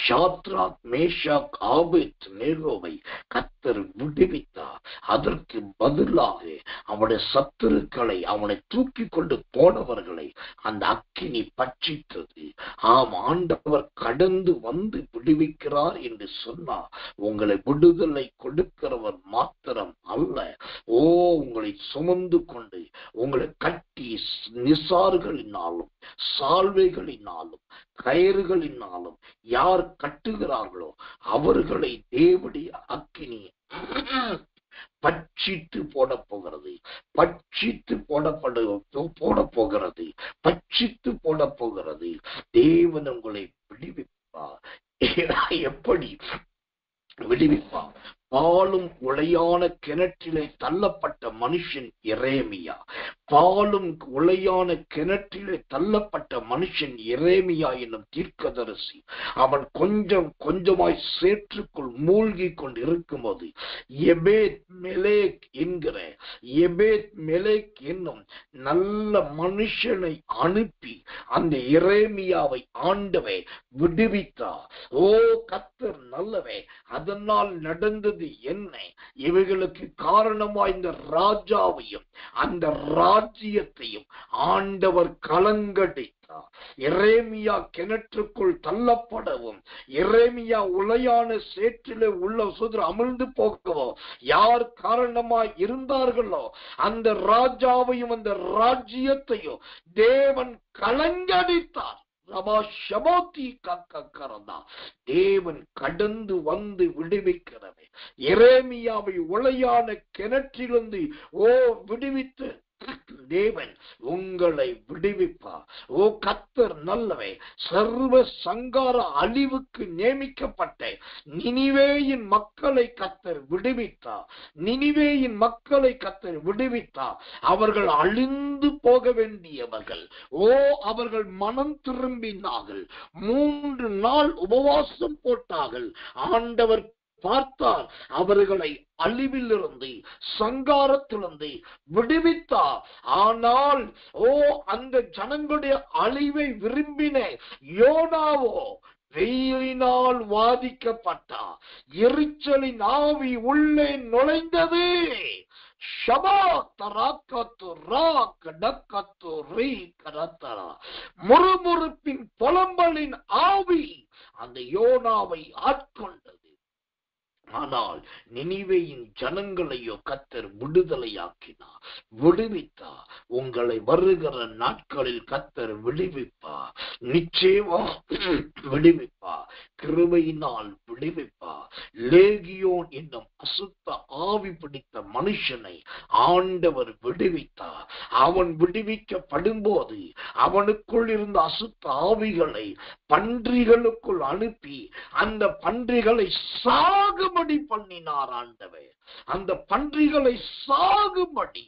ஷாத்ராக், மேஷாக், ஆபேத்நேகோவை கர்த்தர் விடுவித்தார். அதற்கு பதிலாக அவனுடைய சத்துருக்களை, அவனை தூக்கி கொண்டு போனவர்களை அந்த அக்கினி பட்சித்தது. ஆண்டவர் கடந்து வந்து விடுவிக்கிறார் என்று சொன்னார். உங்களை விடுதலை கொடுக்கிறவர் மாத்திரம் அல்ல, உங்களை சுமந்து கொண்டு உங்களை கட்டி நிசார்களினாலும், சால்வைகளினாலும், கயிறுகளினாலும் யார் கட்டுகிறார்களோ அவர்களை தேவனுடைய அக்கினி பட்சித்து போட போகிறது, பட்சித்து போட போகிறது, பட்சித்து போட போகிறது. தேவன் உங்களை விடுவிப்பார். எப்படி விடுவிப்பார்? பாலும் உளையான கிணற்றிலே தள்ளப்பட்ட மனுஷன் எரேமியா. பாலும் உளையான கிணற்றிலே தள்ளப்பட்ட மனுஷன் எரேமியா என்னும் தீர்க்கதரிசி. அவன் கொஞ்சம் கொஞ்சமாய் சேற்றுக்குள் மூழ்கி கொண்டு இருக்கும்போது எபேத் மெலேக் என்கிற எபேத் மெலேக் என்னும் நல்ல மனுஷனை அனுப்பி அந்த எரேமியாவை ஆண்டவே விடுவித்தார். ஓ கர்த்தர் நல்லவே. அதனால் நடந்தது என்ன? இவைகளுக்கு காரணமாய் இந்த ராஜாவையும் அந்த ராஜ்யத்தையும் ஆண்டவர் கலங்கடித்தார். எரேமியா கிணற்றுக்குள் தள்ளப்படவும் எரேமியா உளையான சேற்றிலே உள்ள சுதர் அமிழ்ந்து போகவோ யார் காரணமாய் இருந்தார்களோ அந்த ராஜாவையும் அந்த ராஜ்யத்தையும் தேவன் கலங்கடித்தார். தேவன் கடந்து வந்து விடுவிக்கிறவே. எரேமியாவை உளையான கிணற்றிலிருந்து விடுவித்து தேவன் உங்களை விடுவிப்பார். ஓ கர்த்தர் நல்லவே. சர்வ சங்கார அழிவுக்கு நியமிக்கப்பட்ட நினிவேயின் மக்களை கர்த்தர் விடுவித்தார். நினிவேயின் மக்களை கர்த்தர் விடுவித்தார். அவர்கள் அழிந்து போக வேண்டியவர்கள். அவர்கள் மனம் திரும்பினார்கள். 3 நாள் உபவாசம் போட்டார்கள். ஆண்டவர் பார்த்தார். அவர்களை அழிவிலிருந்து சங்காரத்திலிருந்து விடுவித்தார். ஆனால் அந்த ஜனங்களுடைய அழிவை விரும்பின யோனாவோ வெயிலினால் வாதிக்கப்பட்டார். எரிச்சலின் ஆவி உள்ளே நுழைந்தது. முறுமுறுப்பின் புலம்பலின் ஆவி அந்த யோனாவை ஆட்கொண்டது. ஆனால் நினிவேயின் ஜனங்களையோ கர்த்தர் விடுதலையாக்கினார், விடுவித்தார். உங்களை வருகிற நாட்களில் கர்த்தர் விடுவிப்பார். நிச்சயமா விடுவிப்பார். கிருபையினால் விடுவிப்பார். லேகியோன் என்னும் அசுத்த ஆவி பிடித்த மனுஷனை ஆண்டவர் விடுவித்தார். அவன் விடுவிக்கப்படும் போது அவனுக்குள் இருந்த அசுத்த ஆவிகளை பன்றிகளுக்குள் அனுப்பி அந்த பன்றிகளை சாகுபடி பண்ணினார் ஆண்டவர். அந்த பன்றிகளை சாகுபடி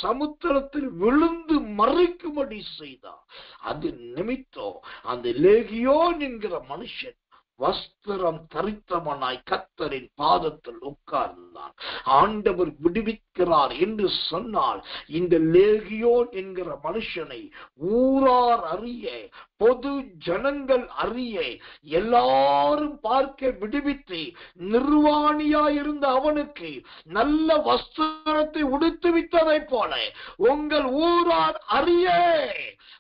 சமுத்திரத்தில் விழுந்து மறைக்கும்படி செய்தார். அது நிமித்தம் அந்த லேகியோன் என்கிற மனுஷன் வஸ்திரம் தரித்தவனாய் கர்த்தரின் பாதத்தில் உட்கார்ந்தான். ஆண்டவர் விடுவிக்கிறார் என்று சொன்னால் இந்த லேகியோன் என்கிற மனுஷனை ஊரார் அறிய, பொது ஜனங்கள் அறிய, எல்லாரும் பார்க்க விடுவித்து நிர்வாணியாயிருந்த அவனுக்கு நல்ல வஸ்திரத்தை உடுத்துவித்ததை போல உங்கள் ஊரார் அறிய,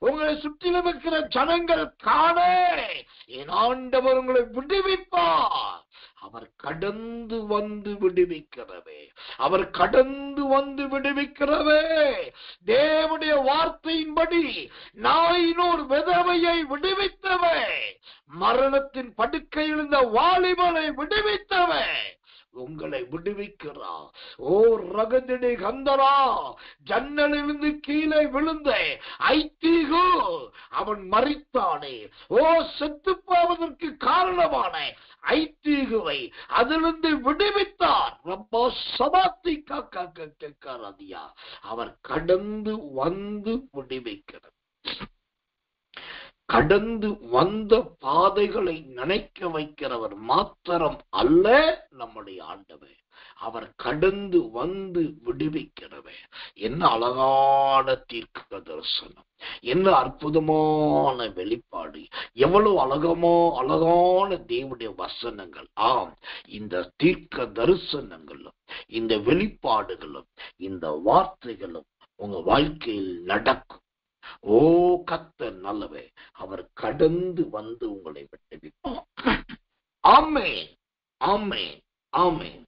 உங்களை சுற்றிலும் இருக்கிற ஜனங்கள் காண என் ஆண்டவர் உங்களை விடுவிப்பார். அவர் கடந்து வந்து விடுவிக்கிறவே. அவர் கடந்து வந்து விடுவிக்கிறவே. தேவனுடைய வார்த்தையின்படி நாயினோர் விதவையை விடுவித்தவே. மரணத்தின் படுக்கையில் இருந்த வாலிபனை விடுவித்தவே. உங்களை விடுவிக்கிறார். ரகதிடே கந்தரா ஜன்னலிருந்து கீழே விழுந்த ஐத்தீகு அவன் மரித்தானே. செத்து போவதற்கு காரணமான ஐத்தீகுவை அதிலிருந்து விடுவித்தார். சபாத்தி காக்காதியா அவர் கடந்து வந்து விடுவிக்கிறார். கடந்து வந்த பாதைகளை நினைக்க வைக்கிறவர் மாத்திரம் அல்ல நம்முடைய ஆண்டவர். அவர் கடந்து வந்து விடுவிக்கிறவர். என்ன அழகான தீர்க்க தரிசனம், என்ன அற்புதமான வெளிப்பாடு, எவ்வளவு அழகான தேவனுடைய வசனங்கள். இந்த தீர்க்க தரிசனங்களும் இந்த வெளிப்பாடுகளும் இந்த வார்த்தைகளும் உங்க வாழ்க்கையில் நடக்கும். கர்த்தர் நல்லவே. அவர் கடந்து வந்து உங்களை விடுவிப்பார். ஆமென், ஆமென், ஆமென்.